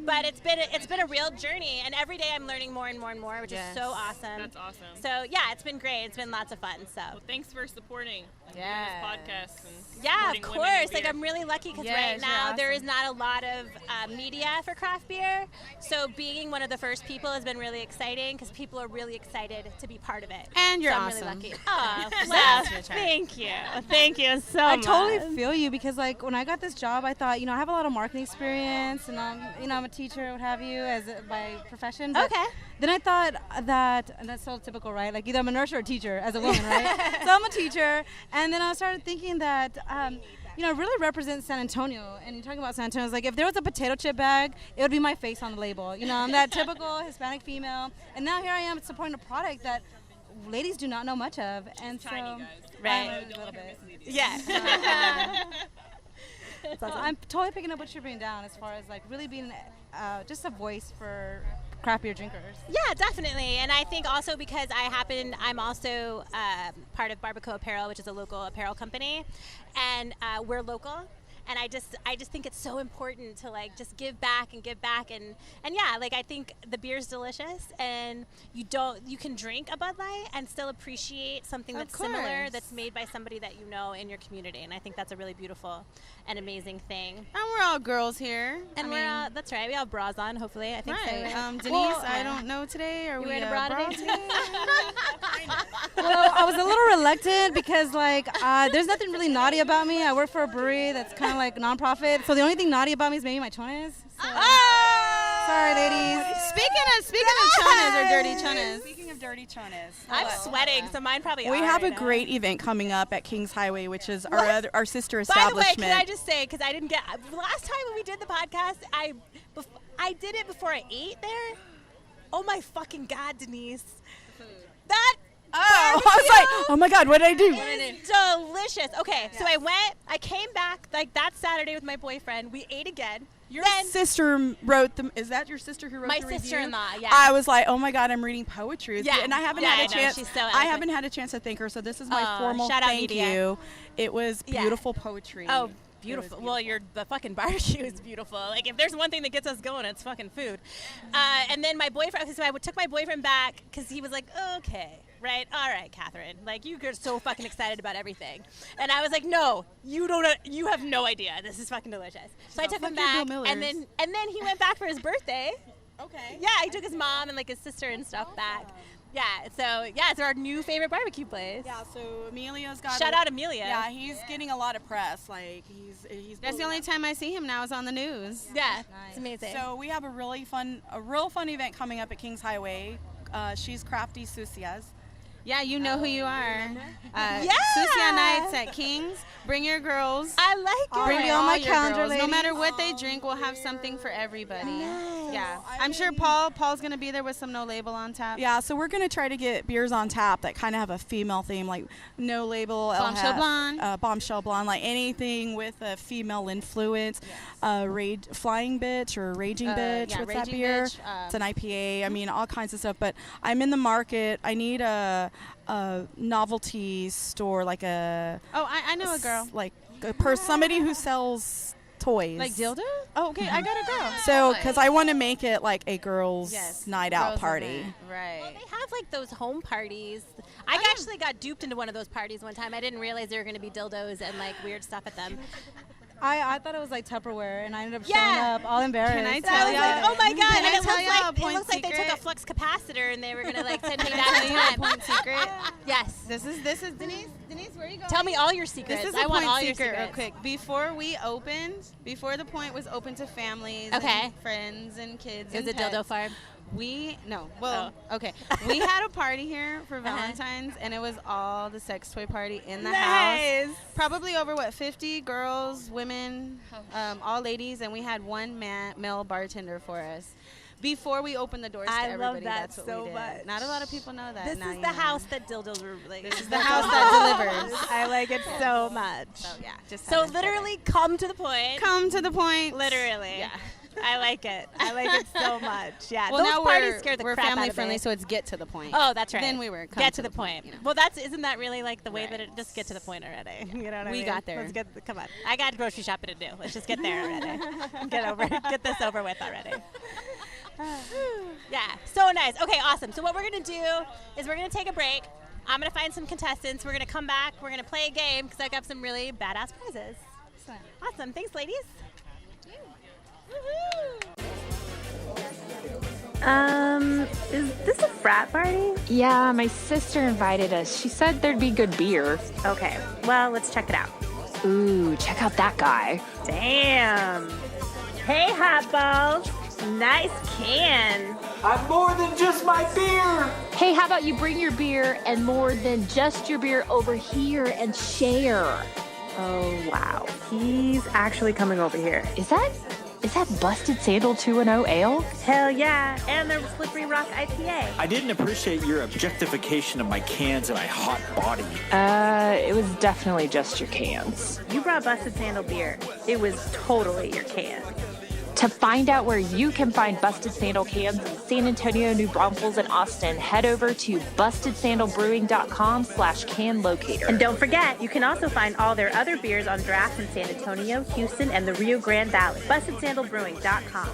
But it's been a real journey, and every day I'm learning more and more and more, which is so awesome. That's awesome. So yeah, it's been great. It's been lots of fun. So Well, thanks for supporting this podcast. And yeah, of supporting women in course. beer. I'm really lucky because Yes, right now you're there is awesome. not a lot of media for craft beer. So being one of the first people has been really exciting because people are really excited to be part of it. And you're so awesome. I'm really lucky. Oh, That's well, your turn. thank you. Thank you so I much. totally feel you because when I got this job, I thought, I have a lot of marketing experience and I'm a teacher, what have you, as by profession. But Okay. Then I thought that, and that's so typical, right? Either I'm a nurse or a teacher as a woman, right? So I'm a teacher, and then I started thinking that really represents San Antonio. And you're talking about San Antonio, it's like if there was a potato chip bag, it would be my face on the label. I'm that typical Hispanic female. And now here I am supporting a product that ladies do not know much of. And Tiny, so, guys. Right. A little bit. Yeah. So I'm totally picking up what you're bringing down as far as like really being just a voice for craft beer drinkers. Yeah, definitely. And I think also because I'm also part of Barbacoa Apparel, which is a local apparel company, and we're local. And I just think it's so important to like just give back and yeah, like I think the beer's delicious, and you can drink a Bud Light and still appreciate something that's similar, that's made by somebody that you know in your community, and I think that's a really beautiful and amazing thing. And we're all girls here. And that's right. We have bras on, hopefully. I think right. so. Denise, I don't know today. Are we wearing a bra today? Well, I was a little reluctant because like there's nothing really naughty about me. I work for a brewery that's kind of like nonprofit, so the only thing naughty about me is maybe my chones. So. Sorry, ladies. Speaking of chones or dirty chones. Speaking of dirty chones, I'm sweating, so mine probably we are have right a now. great event coming up at Kings Highway, which is our sister establishment. By the way, can I just say, because I didn't get last time when we did the podcast, I did it before I ate there. Oh my fucking God, Denise, that. I was like, oh my God, what did I do? It's delicious. Okay, so I came back like that Saturday with my boyfriend. We ate again. Your sister wrote them. Is that your sister who wrote my the review? sister-in-law? Yeah. I was like, oh my God, I'm reading poetry. Yeah, and I haven't had a chance. She's so I haven't had a chance to thank her, so this is my formal shout out thank media. you. It was beautiful poetry. Oh. Beautiful. Well, the fucking barbecue is beautiful. Like, if there's one thing that gets us going, it's fucking food. And then my boyfriend, so I took my boyfriend back because he was like, okay, right, all right, Catherine, like you get so fucking excited about everything, and I was like, no, you have no idea. This is fucking delicious. So I took him back, and then he went back for his birthday. Okay. Yeah, he took his mom and like his sister and stuff back. Yeah, so it's our new favorite barbecue place. Yeah, so Emilio's got. Shout out Amelia. Yeah, he's getting a lot of press. Like he's. That's the only time I see him now is on the news. Yeah, nice. It's amazing. So we have a real fun event coming up at Kings Highway. She's Crafty Sucias. Yeah, you know who you are. Yeah. Sucia nights at Kings. Bring your girls. I like it. Bring me on my calendar, girls. No ladies. matter what they drink, we'll have something for everybody. Nice. Yeah, I'm sure Paul's gonna be there with some no label on tap. Yeah, so we're gonna try to get beers on tap that kind of have a female theme, like no label, Bombshell Blonde, Bombshell Blonde, like anything with a female influence. Flying Bitch or Raging Bitch. What's that beer? It's an IPA. I mean, all kinds of stuff. But I'm in the market. I need a novelty store, like a. Oh, I know a girl. Like somebody who sells toys. Like dildo? Oh, okay, I got a girl. So, because I want to make it like a girls' night out girls' party. event. Right. Well, they have like those home parties. I actually got duped into one of those parties one time. I didn't realize there were going to be dildos and like weird stuff at them. I thought it was like Tupperware, and I ended up showing up all embarrassed. Can I So I was like, oh my God. Can I And tell y'all a it point looks like they took a secret? flux capacitor and they were going to like send me Can I that tell you a point secret? Yes. This is Denise. Denise, where are you going? Tell me all your secrets. This is I a want point all your secret real secrets. quick. Before the point was open to families and friends and kids It was and a dildo pets, farm. Okay. We had a party here for Valentine's, and it was all the sex toy party in the Nice. house. Probably over 50 girls, women, all ladies, and we had one male bartender for us. Before we opened the doors to I love everybody, that that's what so we did. much. Not a lot of people know that. This Now is you the know. house that dildos were like. This is the house that delivers. I like it so much. So yeah, just So had to say literally, come to the point. Come to the point. Literally. Yeah. I like it. I like it so much. Yeah. Well, those now parties scare the we're crap family out of friendly, me. so it's get to the point. Oh, that's right. Then we were get to the point. you know. Well, isn't that really like the way that it just get to the point already? You know what I mean? We got there. Let's come on. I got grocery shopping to do. Let's just get there already. Get this over with already. Yeah. So nice. Okay. Awesome. So what we're gonna do is we're gonna take a break. I'm gonna find some contestants. We're gonna come back. We're gonna play a game because I got some really badass prizes. Awesome. Thanks, ladies. Is this a frat party? Yeah, my sister invited us. She said there'd be good beer. Okay, well, let's check it out. Ooh, check out that guy. Damn. Hey, hot balls. Nice can. I'm more than just my beer. Hey, how about you bring your beer and more than just your beer over here and share? Oh, wow. He's actually coming over here. Is that Busted Sandal 210 Ale? Hell yeah. And their Slippery Rock IPA. I didn't appreciate your objectification of my cans and my hot body. It was definitely just your cans. You brought Busted Sandal beer. It was totally your can. To find out where you can find Busted Sandal cans in San Antonio, New Braunfels, and Austin, head over to bustedsandalbrewing.com/can locator. And don't forget, you can also find all their other beers on draft in San Antonio, Houston, and the Rio Grande Valley. bustedsandalbrewing.com.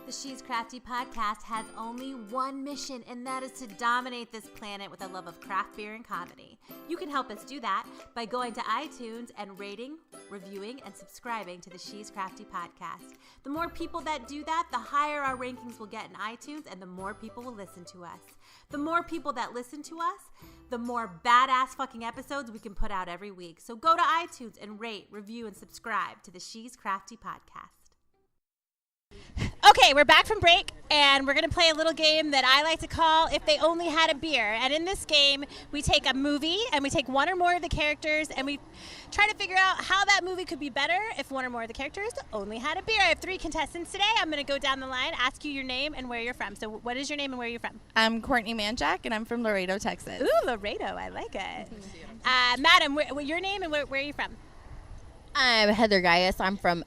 The She's Crafty podcast has only one mission, and that is to dominate this planet with a love of craft beer and comedy. You can help us do that by going to iTunes and rating, reviewing, and subscribing to the She's Crafty podcast. The more people that do that, the higher our rankings will get in iTunes, and the more people will listen to us. The more people that listen to us, the more badass fucking episodes we can put out every week. So go to iTunes and rate, review, and subscribe to the She's Crafty podcast. Okay, we're back from break, and we're going to play a little game that I like to call If They Only Had a Beer. And in this game, we take a movie, and we take one or more of the characters, and we try to figure out how that movie could be better if one or more of the characters only had a beer. I have 3 contestants today. I'm going to go down the line, ask you your name and where you're from. So what is your name and where you're from? I'm Courtney Manjack, and I'm from Laredo, Texas. Ooh, Laredo. I like it. Madam, your name and where are you from? I'm Heather Gaius. I'm from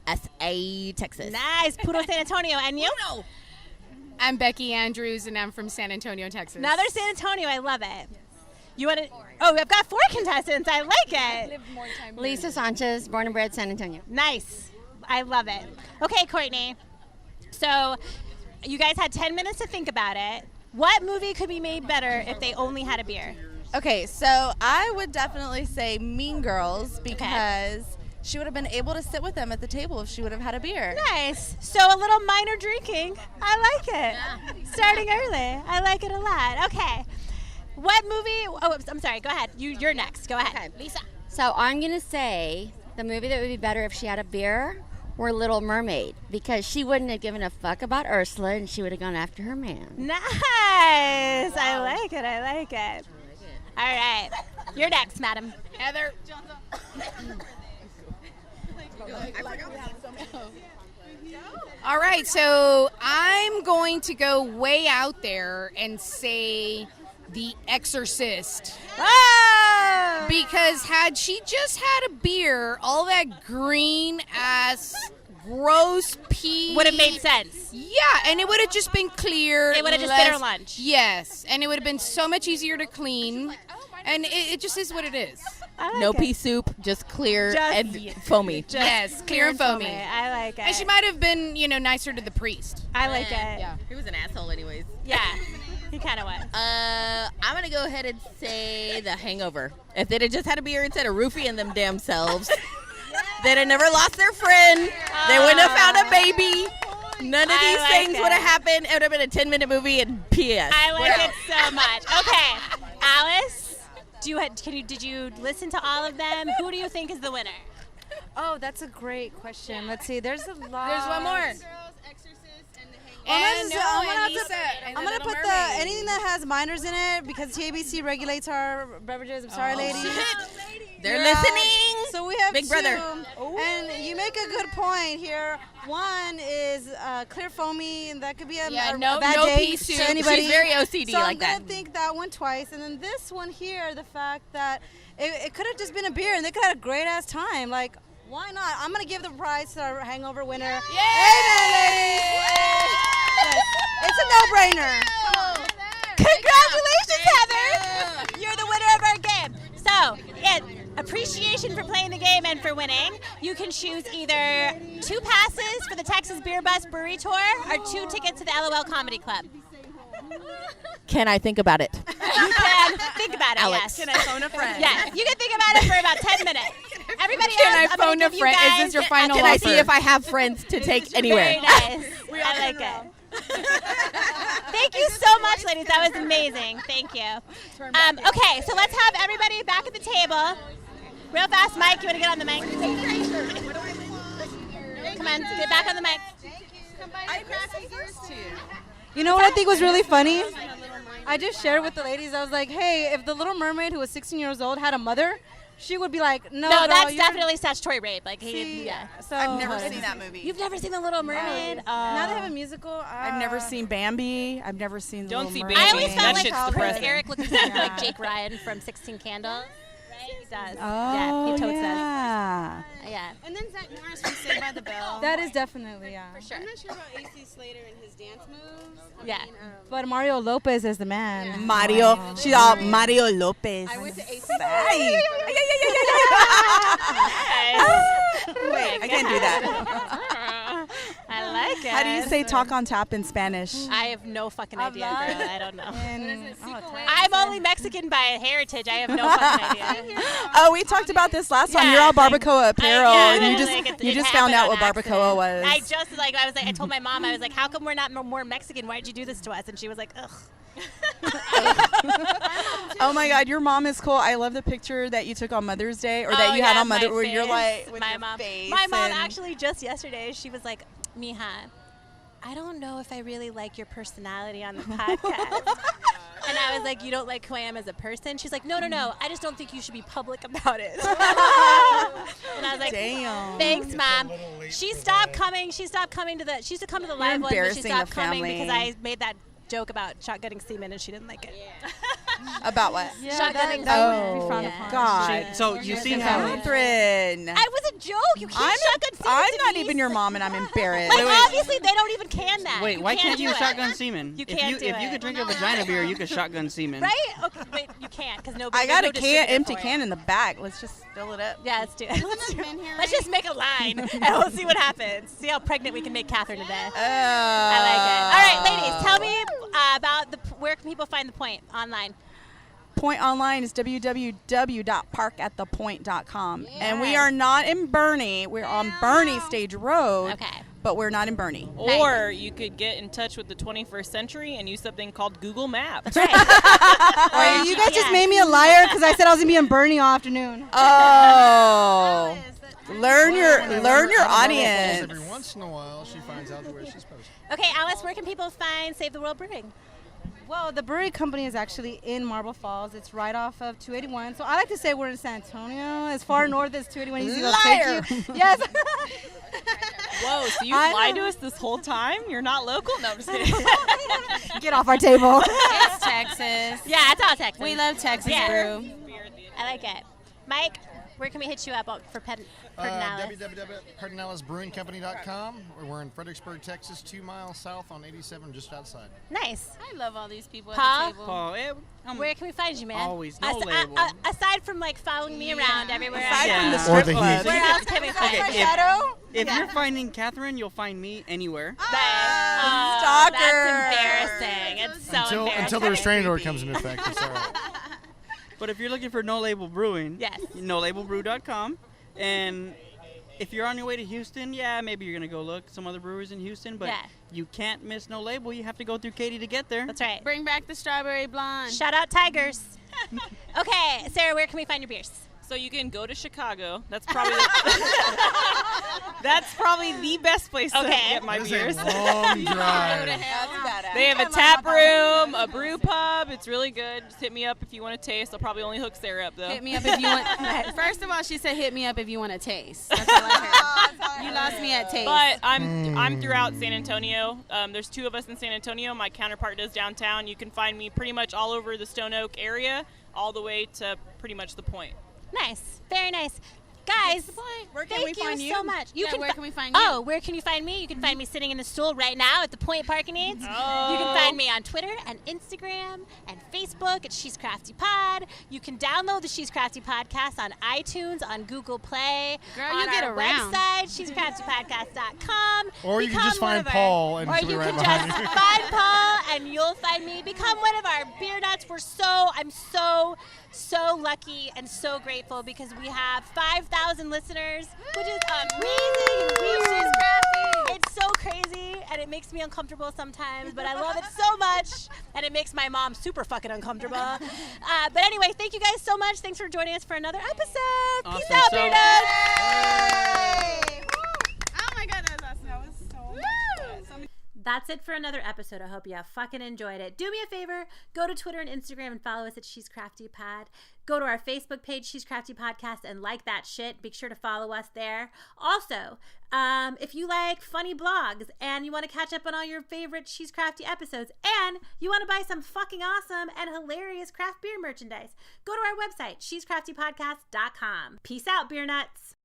S.A., Texas. Nice. Puro San Antonio. And you? No. I'm Becky Andrews, and I'm from San Antonio, Texas. Another San Antonio. I love it. Yes. You want to? Oh, I've got 4 contestants. I like it. Lisa Sanchez, born and bred San Antonio. Nice. I love it. Okay, Courtney. So you guys had 10 minutes to think about it. What movie could be made better if they only had a beer? Okay, so I would definitely say Mean Girls because she would have been able to sit with them at the table if she would have had a beer. Nice. So a little minor drinking. I like it. Yeah. Starting early. I like it a lot. Okay. What movie? Oh, I'm sorry. Go ahead. You're next. Go ahead. Okay. Lisa. So I'm going to say the movie that would be better if she had a beer were Little Mermaid, because she wouldn't have given a fuck about Ursula and she would have gone after her man. Nice. I like it. I like it. All right. You're next, madam. Heather. All right, so I'm going to go way out there and say The Exorcist. Oh! Because had she just had a beer, all that green ass gross pee would have made sense. Yeah, and it would have just been clear. It would have just been her lunch. Yes, and it would have been so much easier to clean. And it just is what it is. Like no pea soup, just clear and foamy. Yes, clear and foamy. I like it. And she might have been, nicer to the priest. I like it. Yeah, he was an asshole anyways. Yeah, he kind of was. I'm going to go ahead and say The Hangover. If they'd have just had a beer instead of roofing them damn selves, they'd have never lost their friend. They wouldn't have found a baby. None of these things would have happened. It would have been a 10-minute movie and P.S. I like it so much. Okay, Alice. Did you listen to all of them? Who do you think is the winner? Oh, that's a great question. Let's see. There's a lot. There's one more. I'm gonna put anything that has minors in it because TABC regulates our beverages. I'm sorry, ladies. They're listening. So we have Big 2. Brother. And you make a good point here. One is clear foamy, and that could be a bad no day pea soup. to anybody. She's very OCD so like that. I'm gonna think that one twice, and then this one here, the fact that it could have just been a beer, and they could have had a great ass time. Like, why not? I'm gonna give the prize to our hangover winner. Yay! Amen, ladies! Yes. It's a no-brainer. Congratulations, Heather! You're the winner of our game. So, in appreciation for playing the game and for winning, you can choose either 2 passes for the Texas Beer Bus Brewery Tour or 2 tickets to the LOL Comedy Club. Can I think about it? You can think about it, Alex. yes. Can I phone a friend? Yes, you can think about it for about 10 minutes. Everybody Can else, I I'm gonna phone a give you friend? guys- Is this your final Can I offer? see if I have friends to take anywhere? Very nice. I like it. Thank you so much, ladies. That was amazing. Thank you. Okay, so let's have everybody back at the table. Real fast, Mike. You want to get on the mic? Come on, get back on the mic. Come by your Crafty beers too. You know what I think was really funny? I just shared with the ladies. I was like, hey, if the Little Mermaid, who was 16 years old, had a mother, she would be like, no, girl, that's definitely statutory rape. Like, so I've never seen that movie. You've never seen The Little Mermaid? Now they have a musical. I've never seen Bambi. I've never seen The Little Mermaid. I always felt like Prince Eric looks like Jake Ryan from 16 Candles. Right? He does. Oh, yeah, he totally yeah. does. Yeah. And then Zach Morris from Saved by the Bell. That is definitely, For sure. I'm not sure about AC Slater and his dance moves. But Mario Lopez is the man. Mario. She's all Mario Lopez. I went to AC Hey. Wait, I can't do that. I like it. How do you say talk on tap in Spanish? I have no fucking idea, girl. I don't know. Oh, I'm only Mexican by heritage. I have no fucking idea. Oh, we talked about this last time. You're all barbacoa apparel, and you just found out what barbacoa was. I told my mom, I was like, how come we're not more Mexican? Why did you do this to us? And she was like, ugh. Oh my God, your mom is cool. I love the picture that you took on Mother's Day, or that you had on Mother's Day, where you're like with my your mom. face. My mom actually just yesterday, she was like, Mija, I don't know if I really like your personality on the podcast. And I was like, you don't like who I am as a person? She's like, no, I just don't think you should be public about it. And I was like, damn. Thanks, Mom. She stopped coming. She used to come to the live one, but she stopped coming because I made that joke about shotgunning semen, and she didn't like it. About what? Yeah, shotgunning that would be frowned upon. God. So you see how Catherine. I was a joke. You can't shotgun semen. I'm not even your mom, and I'm embarrassed. Like, obviously, they don't even can that. Wait, why can't you shotgun semen? You can't do it. If you could drink a vagina beer, you could shotgun semen. Right? Okay, wait, you can't because nobody. I got a distributor empty for it. can in the back. Let's just fill it up. Yeah, let's do it. Let's just make a line and we'll see what happens. See how pregnant we can make Catherine today. I like it. All right, ladies, tell me about where can people find The Point online? Point online is www.parkatthepoint.com. And we are not in Bernie. We're on Bernie Stage Road. Okay. But we're not in Bernie. Or you could get in touch with the 21st century and use something called Google Maps. You guys just made me a liar because I said I was going to be in Bernie all afternoon. Oh. Learn your audience. Every once in a while, she finds out where she's posted. Okay, Alice, where can people find Save the World Brewing? Well, the brewery company is actually in Marble Falls. It's right off of 281. So I like to say we're in San Antonio. As far north as 281 easy to take you. Yes. Whoa, so you lied to us this whole time? You're not local? No, I'm just kidding. Get off our table. It's Texas. Yeah, it's all Texas. We love Texas brew. I like it. Mike, where can we hit you up for Pedernales? www.pedernalesbrewingcompany.com. We're in Fredericksburg, Texas, 2 miles south on 87, just outside. Nice. I love all these people Paul? at the table. Paul, where can we find you, man? Always no label. Aside from like following me around everywhere. Aside from the Or strip the club. Where else can we find you? If you're finding Catherine, you'll find me anywhere. Stalker. That's embarrassing. It's so embarrassing. Until the restraining order comes into effect. It's all right. But if you're looking for No Label Brewing, yes, nolabelbrew.com. And if you're on your way to Houston, maybe you're going to go look some other breweries in Houston, but you can't miss No Label. You have to go through Katy to get there. That's right. Bring back the strawberry blonde. Shout out Tigers. Okay, Sarah, where can we find your beers? So you can go to Chicago. That's probably the best place to get my beers. Long drive. They have a tap room, a brew pub. It's really good. Just hit me up if you want to taste. I'll probably only hook Sarah up though. Hit me up if you want. First of all, she said, "Hit me up if you want to taste." That's all I heard. You lost me at taste. But I'm throughout San Antonio. There's 2 of us in San Antonio. My counterpart does downtown. You can find me pretty much all over the Stone Oak area, all the way to pretty much the Point. Nice. Very nice. Guys, where can thank we find you so much. Where can we find you? Oh, where can you find me? You can find me sitting in a stool right now at the Point Parking Aids. Oh. You can find me on Twitter and Instagram and Facebook at She's Crafty Pod. You can download the She's Crafty Podcast on iTunes, on Google Play, Girl, on you get our around. website, she'scraftypodcast.com. Or you can just find Paul and or you right can behind just you. find Paul and you'll find me. Become one of our beer nuts. I'm so lucky and so grateful because we have 5,000 listeners, which is amazing and weird. It's so crazy and it makes me uncomfortable sometimes, but I love it so much and it makes my mom super fucking uncomfortable. But anyway, thank you guys so much. Thanks for joining us for another episode. Awesome. Peace out, beer nuts. Oh my God, that was awesome. That was so much fun. That's it for another episode. I hope you fucking enjoyed it. Do me a favor, go to Twitter and Instagram and follow us at She's Crafty Pod. Go to our Facebook page, She's Crafty Podcast, and like that shit. Be sure to follow us there. Also, if you like funny blogs and you want to catch up on all your favorite She's Crafty episodes and you want to buy some fucking awesome and hilarious craft beer merchandise, go to our website, shescraftypodcast.com. Peace out, beer nuts.